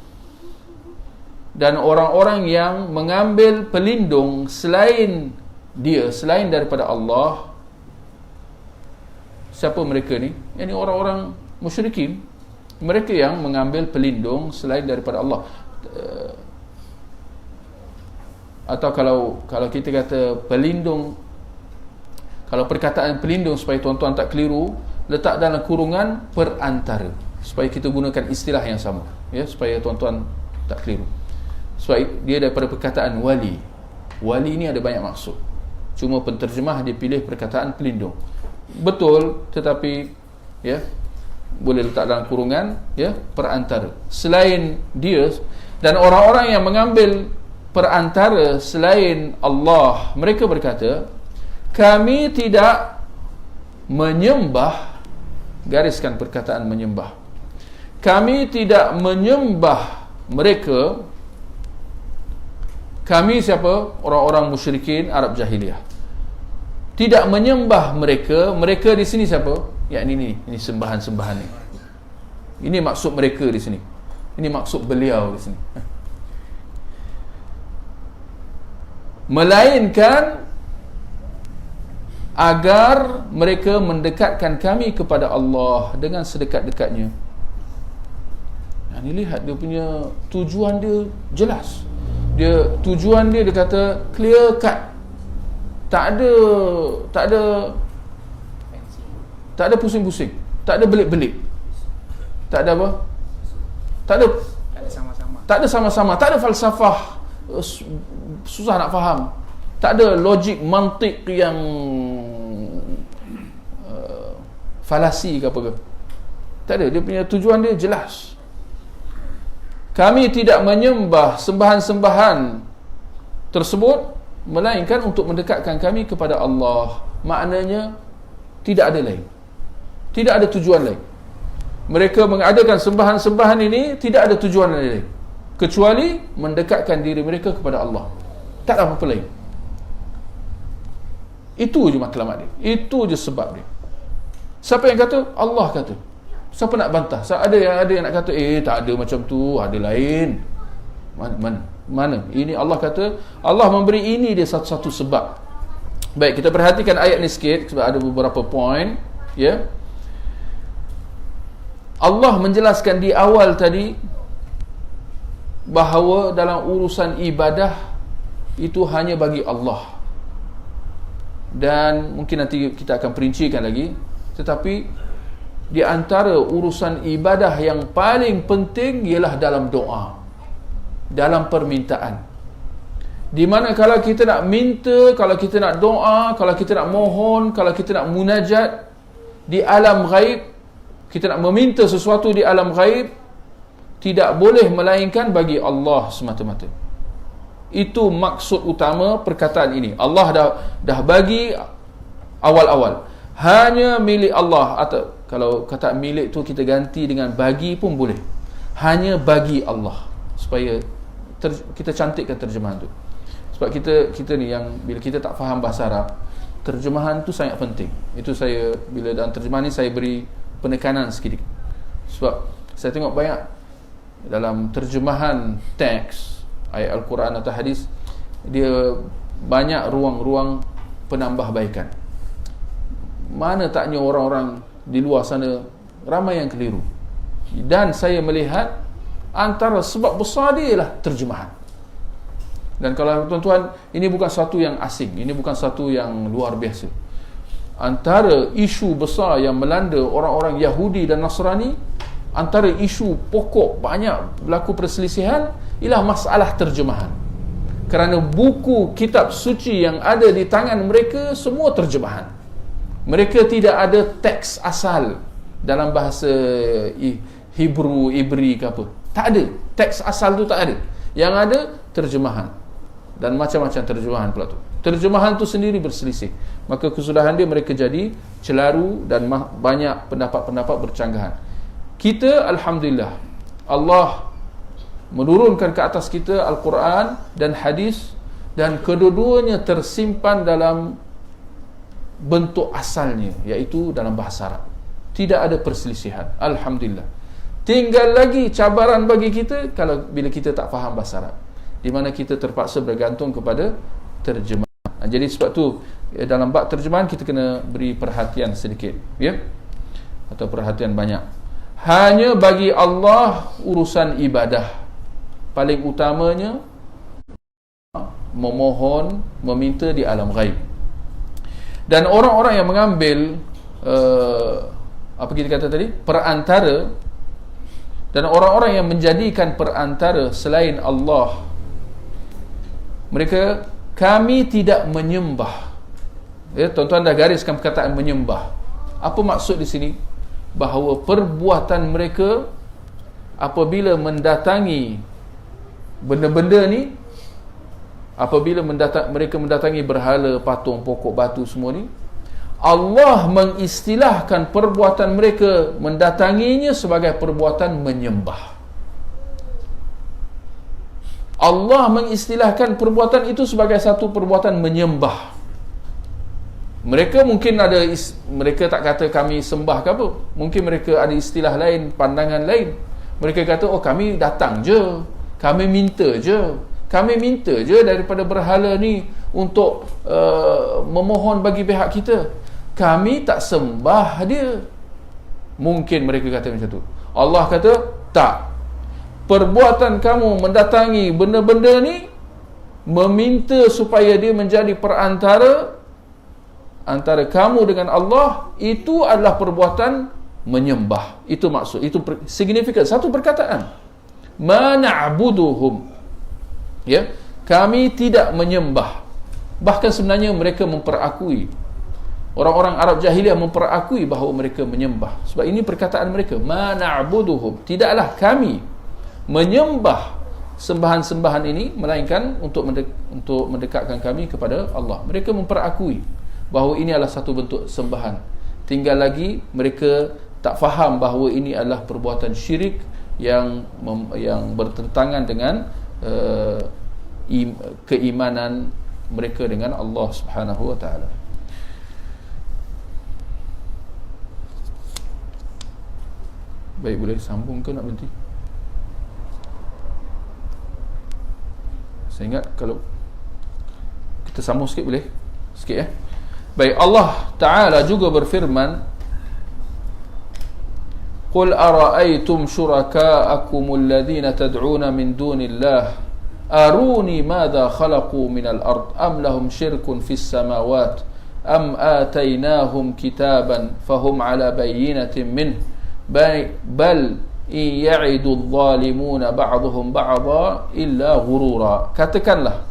dan orang-orang yang mengambil pelindung selain dia, selain daripada Allah, siapa mereka ni? Yang ni orang-orang musyrikin. Mereka yang mengambil pelindung selain daripada Allah. Atau kalau kita kata pelindung, kalau perkataan pelindung, supaya tuan-tuan tak keliru, letak dalam kurungan perantara, supaya kita gunakan istilah yang sama, ya, supaya tuan-tuan tak keliru. Sebab dia daripada perkataan wali. Wali ni ada banyak maksud, cuma penterjemah dia pilih perkataan pelindung. Betul, tetapi ya, boleh letak dalam kurungan, ya, perantara, selain dia. Dan orang-orang yang mengambil perantara selain Allah, mereka berkata, kami tidak menyembah, gariskan perkataan menyembah, kami tidak menyembah mereka. Kami siapa? Orang-orang musyrikin Arab jahiliyah. Tidak menyembah mereka. Mereka di sini siapa? Ya, ini sembahan-sembahan ni. Ini maksud mereka di sini. Ini maksud beliau di sini. Melainkan agar mereka mendekatkan kami kepada Allah dengan sedekat-dekatnya. Nah, ni lihat dia punya tujuan dia jelas. Tujuan dia kata clear cut. Tak ada pusing-pusing, tak ada belik-belik, tak ada apa, tak ada sama-sama, tak ada falsafah susah nak faham, tak ada logik mantik yang falasi ke apa ke. Tak ada. Dia punya tujuan dia jelas. Kami tidak menyembah sembahan-sembahan tersebut melainkan untuk mendekatkan kami kepada Allah. Maknanya tidak ada lain, tidak ada tujuan lain. Mereka mengadakan sembahan-sembahan ini tidak ada tujuan lain kecuali mendekatkan diri mereka kepada Allah. Tak ada apa-apa lain. Itu je matlamat dia, itu je sebab dia. Siapa yang kata? Allah kata. Siapa nak bantah? Ada yang nak kata tak ada macam tu, ada lain. Mana? Ini Allah kata, Allah memberi ini dia satu-satu sebab. Baik, kita perhatikan ayat ni sikit sebab ada beberapa poin, ya. Allah menjelaskan di awal tadi bahawa dalam urusan ibadah itu hanya bagi Allah. Dan mungkin nanti kita akan perincikan lagi, tetapi di antara urusan ibadah yang paling penting ialah dalam doa, dalam permintaan. Di mana kalau kita nak minta, kalau kita nak doa, kalau kita nak mohon, kalau kita nak munajat di alam ghaib, kita nak meminta sesuatu di alam ghaib, tidak boleh melainkan bagi Allah semata-mata. Itu maksud utama perkataan ini. Allah dah bagi awal-awal, hanya milik Allah. Atau kalau kata milik tu kita ganti dengan bagi pun boleh, hanya bagi Allah, supaya kita cantikkan terjemahan tu. Sebab kita ni yang bila kita tak faham bahasa Arab, terjemahan tu sangat penting. Itu saya, bila dalam terjemahan ni saya beri penekanan sedikit. Sebab saya tengok banyak dalam terjemahan teks ayat Al-Quran atau hadis, dia banyak ruang-ruang penambahbaikan. Mana taknya orang-orang di luar sana ramai yang keliru. Dan saya melihat antara sebab besar dia ialah terjemahan. Dan kalau tuan-tuan, ini bukan satu yang asing, ini bukan satu yang luar biasa. Antara isu besar yang melanda orang-orang Yahudi dan Nasrani, antara isu pokok banyak berlaku perselisihan ialah masalah terjemahan. Kerana buku kitab suci yang ada di tangan mereka semua terjemahan. Mereka tidak ada teks asal dalam bahasa Hebrew, Ibri ke apa. Tak ada. Teks asal tu tak ada. Yang ada terjemahan. dan macam-macam terjemahan pula tu. Terjemahan tu sendiri berselisih. Maka kesudahan dia mereka jadi celaru dan banyak pendapat-pendapat bercanggahan. Kita alhamdulillah Allah menurunkan ke atas kita Al-Quran dan hadis, dan kedua-duanya tersimpan dalam bentuk asalnya, iaitu dalam bahasa Arab. Tidak ada perselisihan, alhamdulillah. Tinggal lagi cabaran bagi kita kalau bila kita tak faham bahasa Arab, di mana kita terpaksa bergantung kepada terjemahan. Jadi sebab tu dalam bab terjemahan kita kena beri perhatian sedikit, ya, atau perhatian banyak. Hanya bagi Allah urusan ibadah paling utamanya memohon, meminta di alam ghaib. Dan orang-orang yang mengambil apa kita kata tadi, perantara, dan orang-orang yang menjadikan perantara selain Allah, mereka, kami tidak menyembah. Ya, tuan-tuan dah gariskan perkataan menyembah. Apa maksud di sini? Bahawa perbuatan mereka apabila mendatangi benda-benda ni, apabila mereka mendatangi berhala, patung, pokok, batu semua ni, Allah mengistilahkan perbuatan mereka mendatanginya sebagai perbuatan menyembah. Allah mengistilahkan perbuatan itu sebagai satu perbuatan menyembah. Mereka mungkin ada, mereka tak kata kami sembah ke apa, mungkin mereka ada istilah lain, pandangan lain. Mereka kata, oh kami datang je, kami minta je daripada berhala ni untuk memohon bagi pihak kita, kami tak sembah dia. Mungkin mereka kata macam tu. Allah kata tak, perbuatan kamu mendatangi benda-benda ni, meminta supaya dia menjadi perantara antara kamu dengan Allah, itu adalah perbuatan menyembah. Itu maksud, itu signifikan, satu perkataan, ma na'buduhum, ya, kami tidak menyembah. Bahkan sebenarnya mereka memperakui, orang-orang Arab jahiliah memperakui bahawa mereka menyembah. Sebab ini perkataan mereka, ma na'buduhum, tidaklah kami menyembah sembahan-sembahan ini, melainkan untuk mendekatkan kami kepada Allah. Mereka memperakui bahawa ini adalah satu bentuk sembahan. Tinggal lagi mereka tak faham bahawa ini adalah perbuatan syirik yang bertentangan dengan keimanan mereka dengan Allah Subhanahu wa taala. Baik, boleh sambung ke nak berhenti? Saya ingat kalau kita sambung sikit boleh? Sikit ya. Baik, Allah Ta'ala juga berfirman, Qul ara'aytum syuraka'akumul ladhina tad'una min dunillah aruni madha khalaqu minal ard am lahum syirkun fis samawat am atainahum kitaban fahum ala bayyinatin min bal in ya'idu adh-dhalimuna ba'dhum ba'dha illa ghurura. Katakanlah,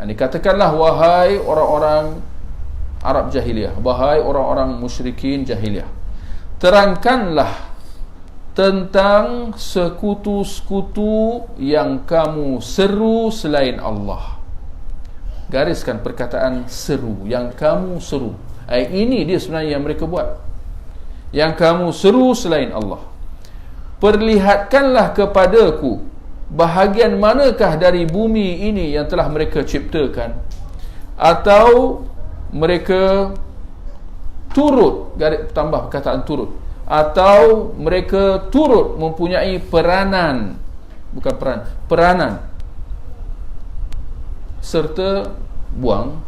katakanlah wahai orang-orang Arab jahiliyah, wahai orang-orang musyrikin jahiliyah, terangkanlah tentang sekutu-sekutu yang kamu seru selain Allah. Gariskan perkataan seru, yang kamu seru. Ini dia sebenarnya yang mereka buat, yang kamu seru selain Allah. Perlihatkanlah kepadaku bahagian manakah dari bumi ini yang telah mereka ciptakan, atau mereka turut, tambah perkataan turut, atau mereka turut mempunyai peranan, bukan peranan, serta buang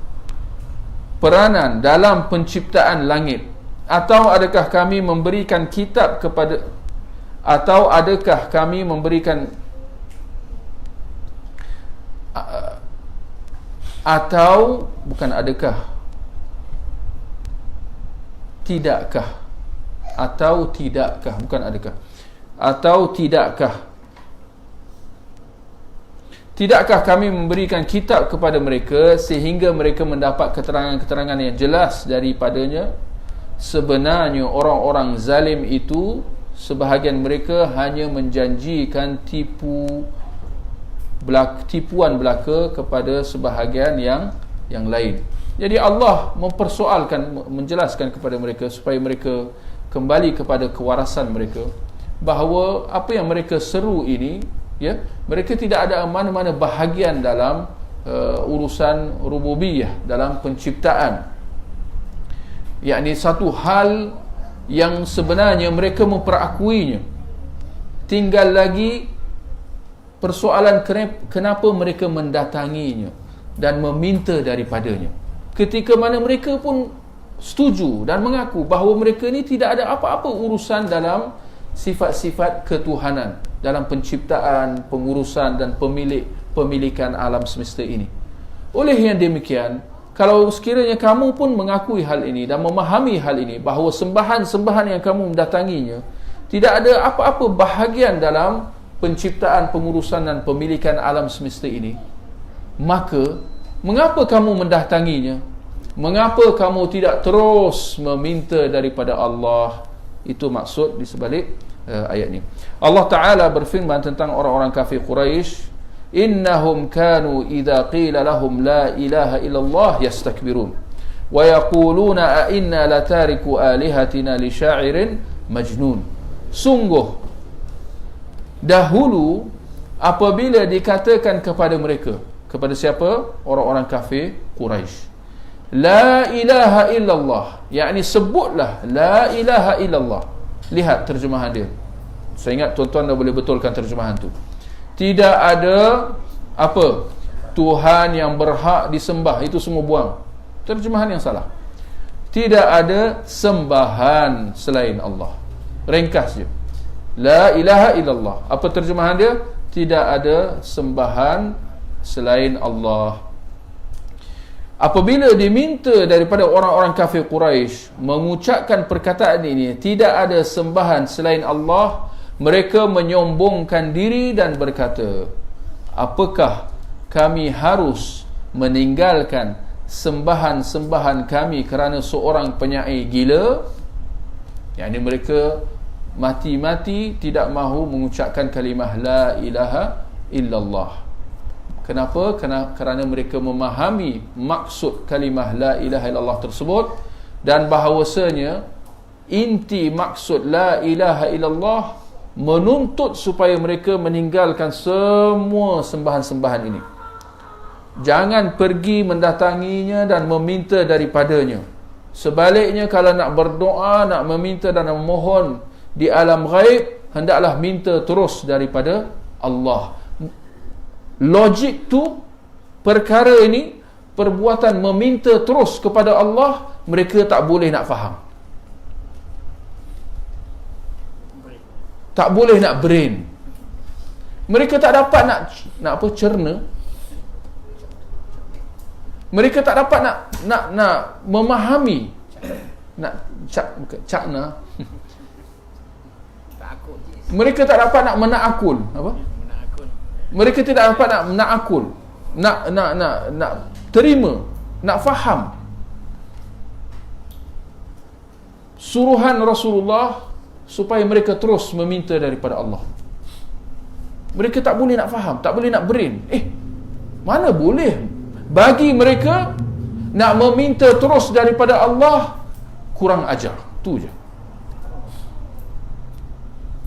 peranan dalam penciptaan langit, atau adakah kami memberikan kitab kepada, atau adakah kami memberikan, atau bukan adakah, tidakkah, atau tidakkah, bukan adakah, atau tidakkah kami memberikan kitab kepada mereka sehingga mereka mendapat keterangan-keterangan yang jelas daripadanya. Sebenarnya orang-orang zalim itu sebahagian mereka hanya menjanjikan tipu tipuan belaka kepada sebahagian yang lain. Jadi Allah mempersoalkan, menjelaskan kepada mereka supaya mereka kembali kepada kewarasan mereka, bahawa apa yang mereka seru ini, ya, mereka tidak ada mana-mana bahagian dalam urusan rububiyah, dalam penciptaan, yakni satu hal yang sebenarnya mereka memperakuinya. Tinggal lagi persoalan kenapa mereka mendatanginya dan meminta daripadanya. Ketika mana mereka pun setuju dan mengaku bahawa mereka ni tidak ada apa-apa urusan dalam sifat-sifat ketuhanan, dalam penciptaan, pengurusan dan pemilikan alam semesta ini. Oleh yang demikian, kalau sekiranya kamu pun mengakui hal ini dan memahami hal ini, bahawa sembahan-sembahan yang kamu mendatanginya tidak ada apa-apa bahagian dalam penciptaan, pengurusan dan pemilikan alam semesta ini, maka mengapa kamu mendatanginya? Mengapa kamu tidak terus meminta daripada Allah? Itu maksud di sebalik ayat ini. Allah Ta'ala berfirman tentang orang-orang kafir Quraisy, innahum kanu idza qila lahum la ilaha illallah yastakbirun wa yaquluna a inna latariku alihatina li sya'irin majnun. Sungguh dahulu apabila dikatakan kepada mereka, kepada siapa? Orang-orang kafir Quraisy, la ilaha illallah, yakni sebutlah la ilaha illallah. Lihat terjemahan dia. Saya ingat tuan-tuan dah boleh betulkan terjemahan tu. Tidak ada apa Tuhan yang berhak disembah, itu semua buang. Terjemahan yang salah. Tidak ada sembahan selain Allah. Ringkas je, la ilaha illallah. Apa terjemahan dia? Tidak ada sembahan selain Allah. Apabila diminta daripada orang-orang kafir Quraisy mengucapkan perkataan ini, tidak ada sembahan selain Allah, mereka menyombongkan diri dan berkata, apakah kami harus meninggalkan sembahan-sembahan kami kerana seorang penyair gila? Yang mereka mati-mati tidak mahu mengucapkan kalimah la ilaha illallah. Kenapa? Kerana mereka memahami maksud kalimah la ilaha illallah tersebut, dan bahawasanya inti maksud la ilaha illallah menuntut supaya mereka meninggalkan semua sembahan-sembahan ini. Jangan pergi mendatanginya dan meminta daripadanya. Sebaliknya, kalau nak berdoa, nak meminta dan memohon di alam ghaib, hendaklah minta terus daripada Allah. Logik tu, perkara ini, perbuatan meminta terus kepada Allah, mereka tak boleh nak faham, tak boleh nak brain. Mereka tak dapat nak apa, cerna. Mereka tak dapat nak memahami, nak cakna. Mereka tak dapat nak menakul. Apa? Mereka tidak dapat nak menakul, nak terima, nak faham suruhan Rasulullah supaya mereka terus meminta daripada Allah. Mereka tak boleh nak faham, tak boleh nak brain. Mana boleh bagi mereka nak meminta terus daripada Allah, kurang ajar. Tu je.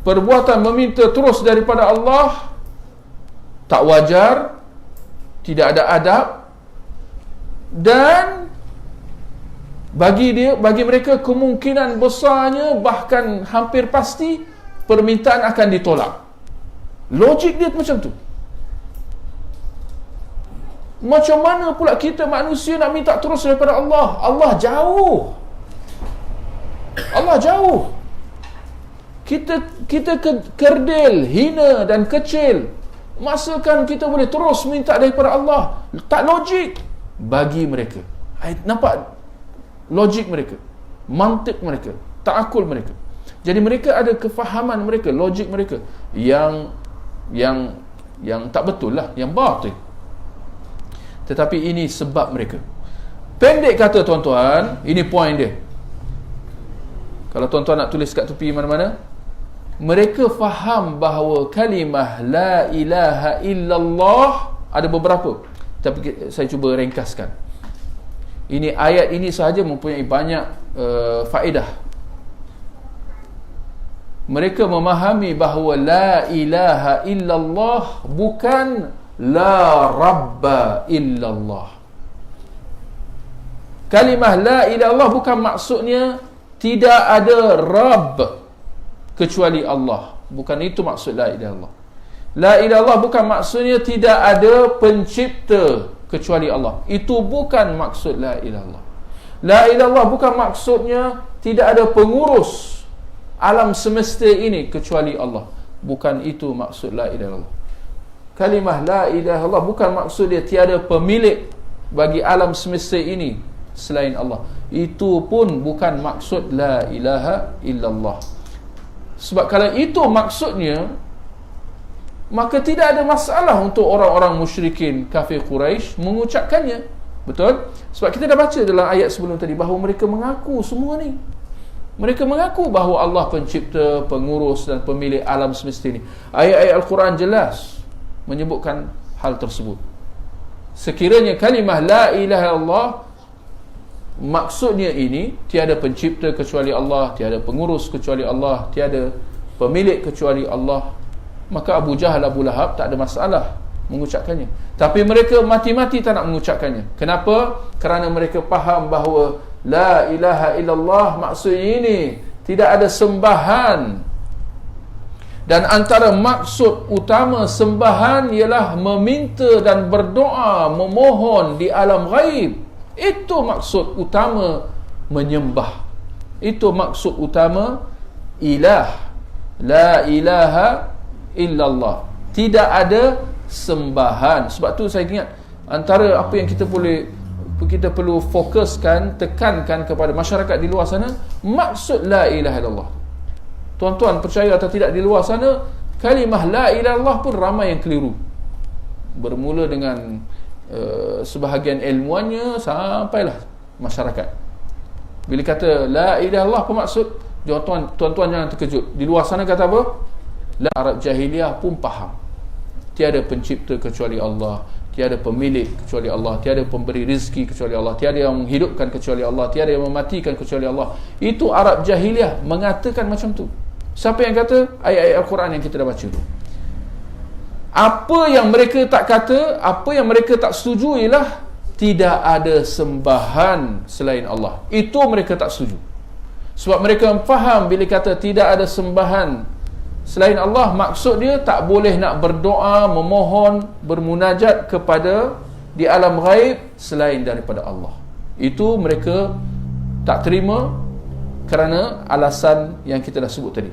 Perbuatan meminta terus daripada Allah tak wajar, tidak ada adab, dan bagi mereka kemungkinan besarnya, bahkan hampir pasti, permintaan akan ditolak. Logik dia macam tu. Macam mana pula kita manusia nak minta terus daripada Allah? Allah jauh. Allah jauh. Kita kerdil, hina dan kecil. Masakan kita boleh terus minta daripada Allah? Tak logik bagi mereka. Nampak logik mereka, mantik mereka, ta'akul mereka. Jadi mereka ada kefahaman mereka, logik mereka yang tak betul lah, yang batil. Tetapi ini sebab mereka. Pendek kata tuan-tuan, ini point dia. Kalau tuan-tuan nak tulis kat tepi mana-mana, mereka faham bahawa kalimah la ilaha illallah ada beberapa, tapi saya cuba ringkaskan. Ini ayat ini sahaja mempunyai banyak faedah. Mereka memahami bahawa la ilaha illallah bukan la rabba illallah. Kalimah la ilaha illallah bukan maksudnya tidak ada Rabb kecuali Allah. Bukan itu maksud la ilaha illallah. La ilaha illallah bukan maksudnya tidak ada pencipta kecuali Allah. Itu bukan maksud la ilaha illallah. La ilaha illallah bukan maksudnya tidak ada pengurus alam semesta ini kecuali Allah. Bukan itu maksud la ilaha illallah. Kalimah la ilaha illallah bukan maksud dia tiada pemilik bagi alam semesta ini selain Allah. Itu pun bukan maksud la ilaha illallah. Sebab kalau itu maksudnya, maka tidak ada masalah untuk orang-orang musyrikin kafir Quraisy mengucapkannya. Betul? Sebab kita dah baca dalam ayat sebelum tadi bahawa mereka mengaku semua ni. Mereka mengaku bahawa Allah pencipta, pengurus dan pemilik alam semesta ini. Ayat-ayat Al-Quran jelas menyebutkan hal tersebut. Sekiranya kalimah la ilaha illallah maksudnya ini tiada pencipta kecuali Allah, tiada pengurus kecuali Allah, tiada pemilik kecuali Allah, maka Abu Jahal, Abu Lahab tak ada masalah mengucapkannya. Tapi mereka mati-mati tak nak mengucapkannya. Kenapa? Kerana mereka faham bahawa la ilaha illallah maksudnya ini tidak ada sembahan, dan antara maksud utama sembahan ialah meminta dan berdoa, memohon di alam ghaib. Itu maksud utama menyembah. Itu maksud utama ilah. La ilaha illallah. Tidak ada sembahan. Sebab tu saya ingat antara apa yang kita perlu fokuskan, tekankan kepada masyarakat di luar sana, maksud la ilaha illallah. Tuan-tuan percaya atau tidak, di luar sana kalimah la ilaha illallah pun ramai yang keliru. Bermula dengan sebahagian ilmuannya sampailah masyarakat. Bila kata la ilaha illallah apa maksud? Tuan-tuan jangan terkejut. Di luar sana kata apa? La Arab jahiliyah pun faham. Tiada pencipta kecuali Allah, tiada pemilik kecuali Allah, tiada pemberi rezeki kecuali Allah, tiada yang menghidupkan kecuali Allah, tiada yang mematikan kecuali Allah. Itu Arab jahiliyah mengatakan macam tu. Siapa yang kata? Ayat-ayat Al-Quran yang kita dah baca tu. Apa yang mereka tak kata, apa yang mereka tak setuju ialah tidak ada sembahan selain Allah. Itu mereka tak setuju. Sebab mereka faham bila kata tidak ada sembahan selain Allah, maksud dia tak boleh nak berdoa, memohon, bermunajat kepada di alam ghaib selain daripada Allah. Itu mereka tak terima kerana alasan yang kita dah sebut tadi.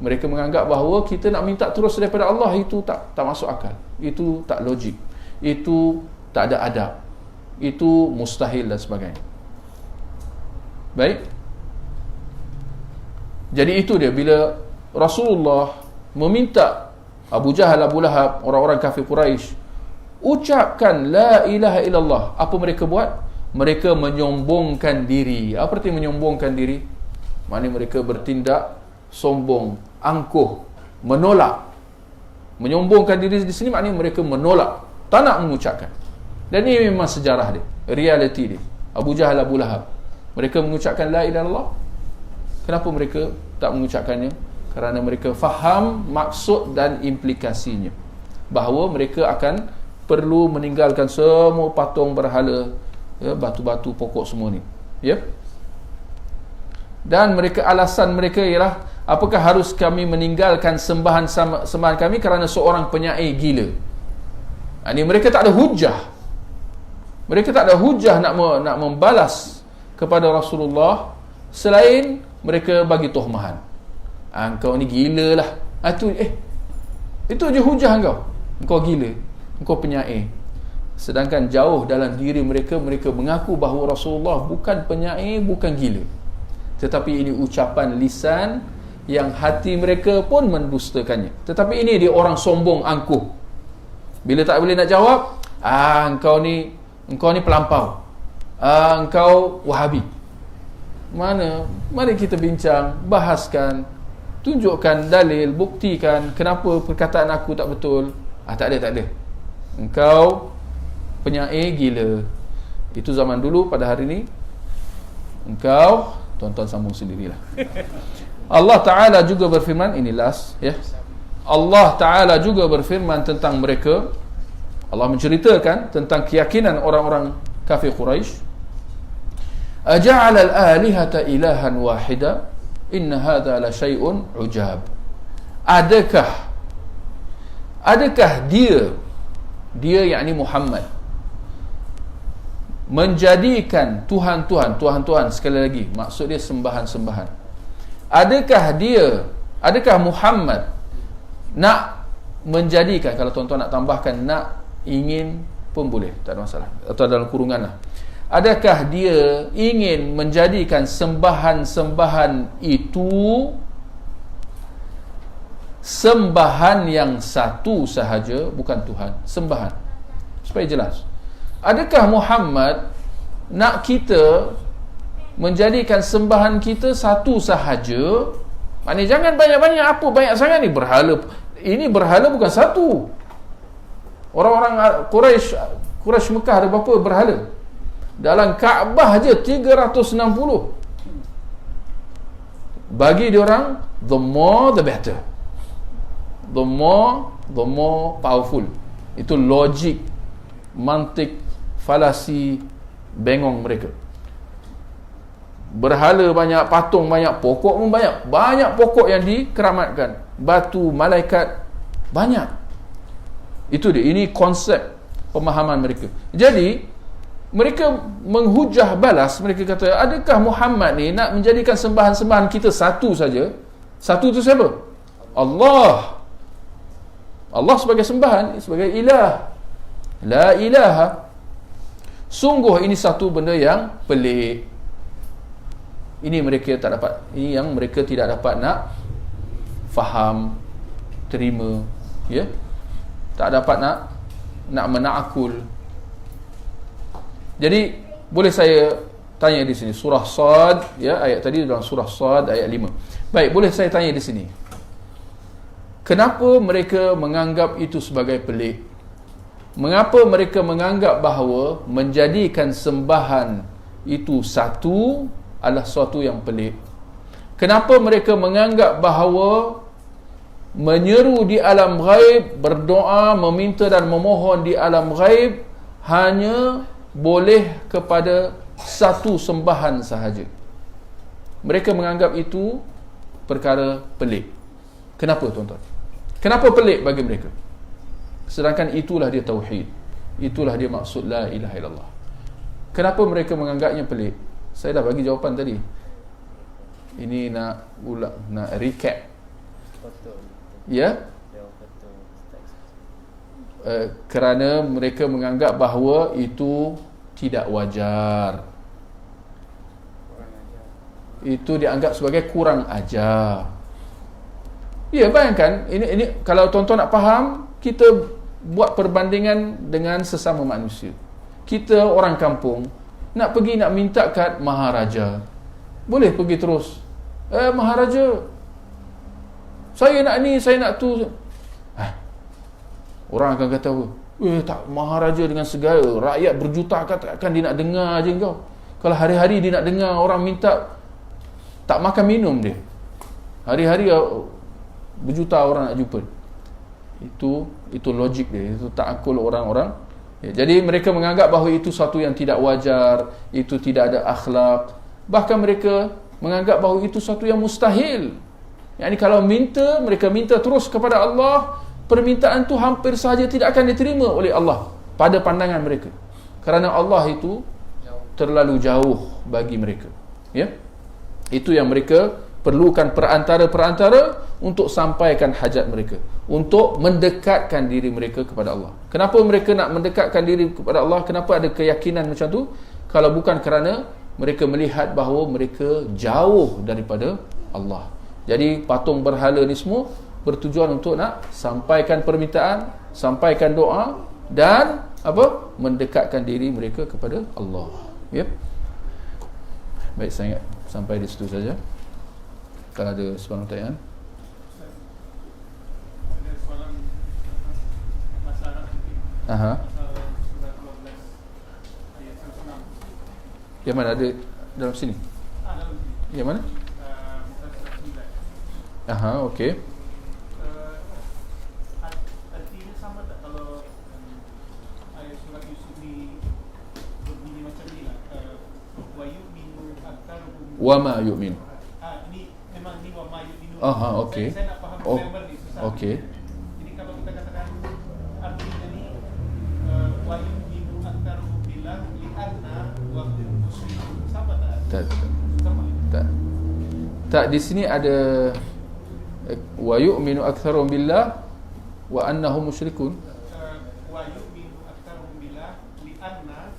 Mereka menganggap bahawa kita nak minta terus daripada Allah, itu tak masuk akal. Itu tak logik. Itu tak ada adab. Itu mustahil dan sebagainya. Baik. Jadi itu dia, bila Rasulullah meminta Abu Jahal, Abu Lahab, orang-orang kafir Quraisy ucapkan la ilaha illallah, apa mereka buat? Mereka menyombongkan diri. Apa arti menyombongkan diri? Maknanya mereka bertindak sombong, angkuh, menolak. Menyombongkan diri di sini maknanya mereka menolak, tak nak mengucapkan. Dan ini memang sejarah dia, realiti dia. Abu Jahal, Abu Lahab, mereka mengucapkan la ilaha illallah. Kenapa mereka tak mengucapkannya? Kerana mereka faham maksud dan implikasinya, bahawa mereka akan perlu meninggalkan semua patung berhala, ya, batu-batu pokok semua ni, ya. Dan mereka, alasan mereka ialah, apakah harus kami meninggalkan sembahan kami kerana seorang penyair gila? Ini mereka tak ada hujah. Mereka tak ada hujah nak membalas kepada Rasulullah selain mereka bagi tuhmahan. Engkau ni gila lah. Itu je hujah engkau. Engkau gila, engkau penyair. Sedangkan jauh dalam diri mereka, mereka mengaku bahawa Rasulullah bukan penyair, bukan gila. Tetapi ini ucapan lisan yang hati mereka pun mendustakannya. Tetapi ini dia orang sombong, angkuh. Bila tak boleh nak jawab, engkau ni pelampau, engkau Wahabi. Mari kita bincang, bahaskan, tunjukkan dalil, buktikan kenapa perkataan aku tak betul. Tak ada. Engkau penyair gila. Itu zaman dulu, pada hari ni engkau, tuan-tuan sambung sendirilah. Allah Ta'ala juga berfirman, ini last ya. Allah Ta'ala juga berfirman tentang mereka. Allah menceritakan tentang keyakinan orang-orang kafir Quraisy. Aja'ala al-alihata ilahan wahida inna hadha la syai'un ujab. Adakah dia yakni Muhammad menjadikan Tuhan-Tuhan, sekali lagi maksud dia sembahan-sembahan. Adakah Muhammad nak menjadikan, kalau tuan-tuan nak tambahkan nak, ingin pun boleh, tak ada masalah, atau dalam kurungan lah. Adakah dia ingin menjadikan sembahan-sembahan itu sembahan yang satu sahaja, bukan Tuhan, sembahan, supaya jelas. Adakah Muhammad nak kita menjadikan sembahan kita satu sahaja? Maknanya jangan banyak-banyak, apa banyak sangat ni berhala. Ini berhala bukan satu. Orang-orang Quraisy Mekah ada berapa berhala? Dalam Kaabah je 360. Bagi diorang, the more the better. The more powerful. Itu logik, mantik, falasi, bengong mereka. Berhala banyak, patung banyak, pokok pun banyak. Banyak pokok yang dikeramatkan, batu, malaikat, banyak. Itu dia, ini konsep pemahaman mereka. Jadi mereka menghujah balas. Mereka kata, adakah Muhammad ni nak menjadikan sembahan-sembahan kita satu saja? Satu tu siapa? Allah sebagai sembahan, sebagai ilah. La ilaha. Sungguh ini satu benda yang pelik. Ini mereka tak dapat, ini yang mereka tidak dapat nak faham, terima, ya. Tak dapat nak menakul. Jadi boleh saya tanya di sini, surah Sad, ya, ayat tadi dalam surah Sad ayat 5. Baik, boleh saya tanya di sini, kenapa mereka menganggap itu sebagai pelik? Mengapa mereka menganggap bahawa menjadikan sembahan itu satu adalah sesuatu yang pelik? Kenapa mereka menganggap bahawa menyeru di alam ghaib, berdoa, meminta dan memohon di alam ghaib hanya boleh kepada satu sembahan sahaja? Mereka menganggap itu perkara pelik. Kenapa, tuan-tuan? Kenapa pelik bagi mereka? Sedangkan itulah dia tauhid, itulah dia maksud la ilaha illallah. Kenapa mereka menganggapnya pelik? Saya dah bagi jawapan tadi. Ini nak ulang, nak recap. Ya? Kerana mereka menganggap bahawa itu tidak wajar. Itu dianggap sebagai kurang ajar. Ya, bayangkan ini kalau tuan-tuan nak faham, kita buat perbandingan dengan sesama manusia. Kita orang kampung nak pergi nak minta kad Maharaja, boleh pergi terus, Maharaja, saya nak ni, saya nak tu. Orang akan kata apa? Tak, Maharaja dengan segala rakyat berjuta katakan dia nak dengar je kau. Kalau hari-hari dia nak dengar orang minta, tak makan minum dia, hari-hari berjuta orang nak jumpa. Itu logik dia, itu takul orang-orang. Jadi mereka menganggap bahawa itu satu yang tidak wajar, itu tidak ada akhlak. Bahkan mereka menganggap bahawa itu satu yang mustahil. Yani kalau mereka minta terus kepada Allah, permintaan itu hampir sahaja tidak akan diterima oleh Allah pada pandangan mereka. Kerana Allah itu terlalu jauh bagi mereka. Ya? Itu yang mereka perlukan perantara-perantara untuk sampaikan hajat mereka, untuk mendekatkan diri mereka kepada Allah. Kenapa mereka nak mendekatkan diri kepada Allah? Kenapa ada keyakinan macam tu? Kalau bukan kerana mereka melihat bahawa mereka jauh daripada Allah. Jadi patung berhala ni semua bertujuan untuk nak sampaikan permintaan, sampaikan doa dan mendekatkan diri mereka kepada Allah. Ya. Baik, saya ingat sampai di situ saja. Kalau ada sebarang pertanyaan. Aha. Surat 12 ayat 106. Yang mana ada dalam sini? Dalam sini. Yang mana? Bukan surat 9. Aha, okey. Artinya sama tak kalau ayat surat Yusuf ni berbunyi macam ni lah, wa yu'minu aktsaruhum. Wa ma yu'min. Ini memang ni wa ma yu'minu. Aha, okey. Saya nak faham Oh, grammar ni susah. okey. Jadi kalau kita katakan artinya ni wa yu'minu aktsaruhum billah li'anna wa hum musyrikun, sama tak? Tak. Sama. Tak. Tak, di sini ada wa yu'minu aktsaruhum billah wa annahum musyrikun. Wa yu'minu aktsaruhum billah li'anna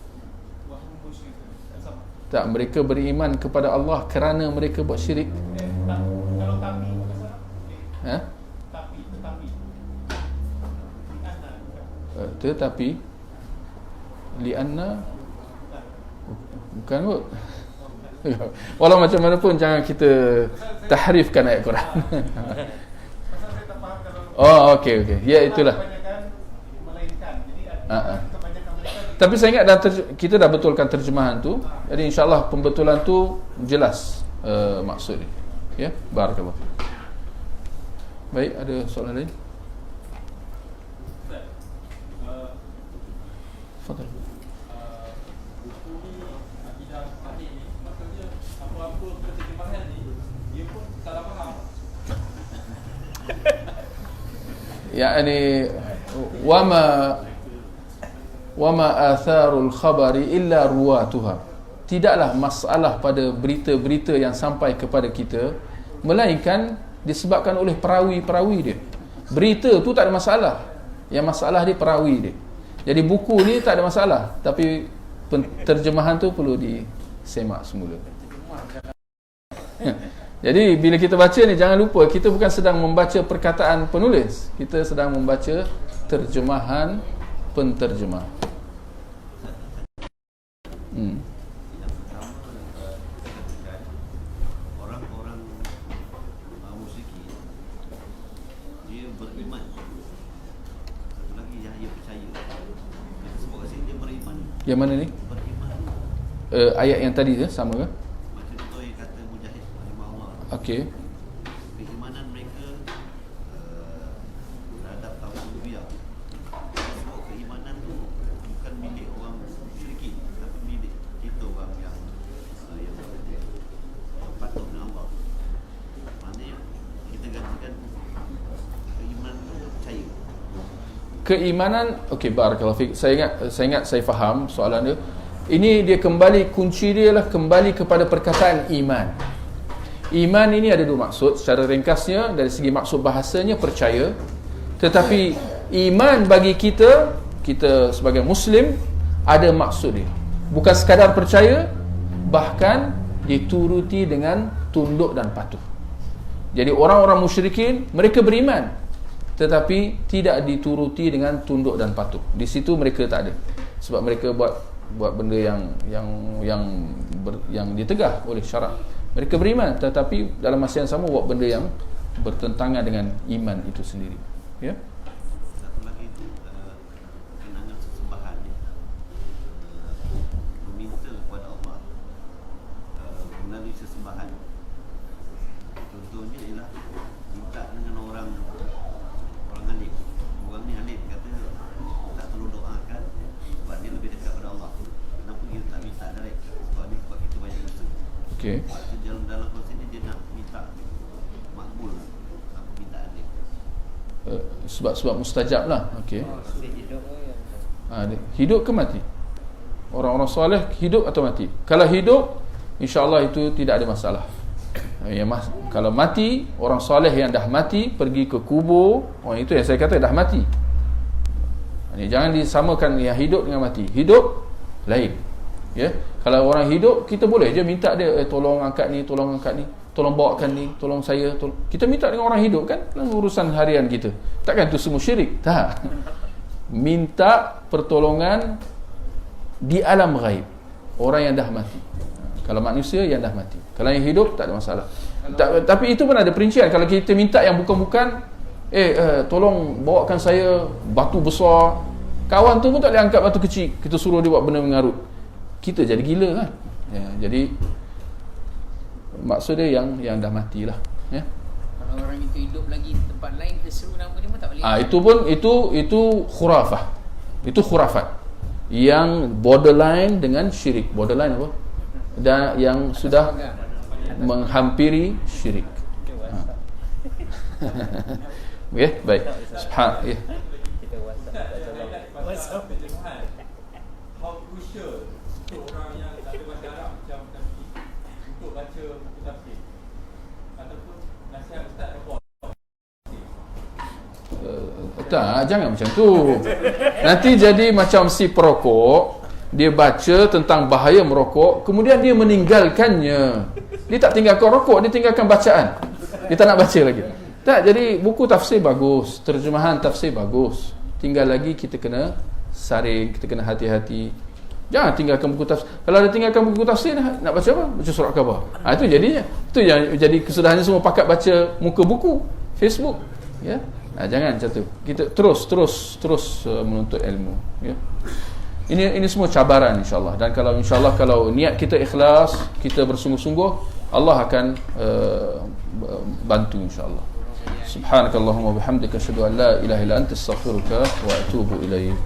wa hum musyrikun. Sama. Tak, mereka beriman kepada Allah kerana mereka buat syirik. Kalau tapi bukan salah. Ha? Tetapi li'anna Tetapi li'anna bukan kot. Walau macam mana pun jangan kita tahrifkan ayat Quran. pasal saya tak faham kalau Oh, okey. Ya, itulah. kebanyakan melainkan. Jadi kebanyakan mereka Tapi saya ingat kita dah betulkan terjemahan tu. Jadi insya-Allah pembetulan tu jelas maksud dia. Ya, barakallah. Baik, ada soalan lain? Fadal. Buku ni akidah hadis ni maksudnya apa-apa keterjemahan ni dia pun salah faham. Yani wama atharul khabari illa ruwatuha. Tidaklah masalah pada berita-berita yang sampai kepada kita melainkan disebabkan oleh perawi-perawi dia. Berita tu tak ada masalah. Yang masalah dia perawi dia. Jadi buku ni tak ada masalah, tapi terjemahan tu perlu disemak semula. Jadi bila kita baca ni jangan lupa kita bukan sedang membaca perkataan penulis, kita sedang membaca terjemahan penterjemah. Orang-orang musyrikin dia beriman. Satu lagi yang dia percaya. Dia sebut kat sini dia beriman. Yang mana ni? Beriman. Ayat yang tadi je sama ke? Macam contoh yang kata Mujahid rahimahullah. Okey. Keimanan mereka terhadap tauhid rububiyah. Dia sebut keimanan tu bukan milik orang musyrikin, tapi milik kita orang yang patuh dengan Allah. Maknanya kita gantikan keimanan tu percaya. Keimanan, okey, barakallahu fik. Saya ingat saya faham soalan dia. Ini dia kembali, kunci dia lah kembali kepada perkataan iman. Iman ini ada dua maksud. Secara ringkasnya dari segi maksud bahasanya percaya. Tetapi iman bagi kita sebagai Muslim ada maksud dia. Bukan sekadar percaya, bahkan dituruti dengan tunduk dan patuh. Jadi orang-orang musyrikin mereka beriman, tetapi tidak dituruti dengan tunduk dan patuh. Di situ mereka tak ada. Sebab mereka buat benda yang ditegah oleh syarak. Mereka beriman tetapi dalam masa yang sama buat benda yang bertentangan dengan iman itu sendiri. Ya. Satu lagi itu kenangan sesembahan ni, meminta kepada Allah melalui sesembahan. Contohnya ialah minta dengan orang alim. Orang ni alim kata tak perlu doakan sebab dia lebih dekat pada Allah. Kenapa kita tak minta direct? Sebab ni sebab kita banyak usaha. Okey. Dalam konsep ni dia nak minta makbul apa permintaan dia. Sebab mustajab lah. Okey. Hidup ke mati? Orang-orang soleh hidup atau mati? Kalau hidup, insya-Allah itu tidak ada masalah. Kalau mati, orang soleh yang dah mati pergi ke kubur, orang itu yang saya kata dah mati. Jangan disamakan yang hidup dengan mati. Hidup lain. Ya. Kalau orang hidup, kita boleh je minta dia tolong angkat ni, tolong angkat ni, tolong bawakan ni, tolong saya, kita minta dengan orang hidup kan, urusan harian kita. Takkan itu semua syirik? Tak. Minta pertolongan di alam ghaib, orang yang dah mati. Kalau manusia yang dah mati. Kalau yang hidup tak ada masalah. Tapi itu pun ada perincian. Kalau kita minta yang bukan-bukan, tolong bawakan saya batu besar Kawan tu pun tak boleh angkat batu kecil, kita suruh dia buat benda mengarut. Kita jadi gila kan. Ya, jadi maksud dia yang dah matilah, ya. Kalau orang itu hidup lagi di tempat lain, kita seru nama dia pun tak boleh. Itu pun itu khurafah. Itu khurafat yang borderline dengan syirik. Borderline apa? Dan yang sudah menghampiri syirik. Okey, baik. Subhan, ya. How crucial untuk orang yang tak ada bahasa Arab macam kami untuk baca buku tafsir ataupun nasihat Ustaz apa? Tak, jangan macam tu. Nanti jadi macam si perokok, dia baca tentang bahaya merokok, kemudian dia meninggalkannya. Dia tak tinggalkan rokok, dia tinggalkan bacaan. Dia tak nak baca lagi. Tak, jadi buku tafsir bagus, terjemahan tafsir bagus. Tinggal lagi kita kena saring, kita kena hati-hati. Jangan tinggalkan buku tafsir. Kalau ada tinggalkan buku tafsir, nak baca apa? Baca surat khabar. Itu jadinya. Itu yang jadi kesudahannya semua pakat baca muka buku, Facebook, ya. Jangan macam tu. Kita terus menuntut ilmu, ya. Ini semua cabaran insya-Allah. Dan kalau insya-Allah kalau niat kita ikhlas, kita bersungguh-sungguh, Allah akan bantu insya-Allah. Subhanakallahumma wa bihamdika asyhadu an la ilaha illa anta astaghfiruka wa atubu ilaik.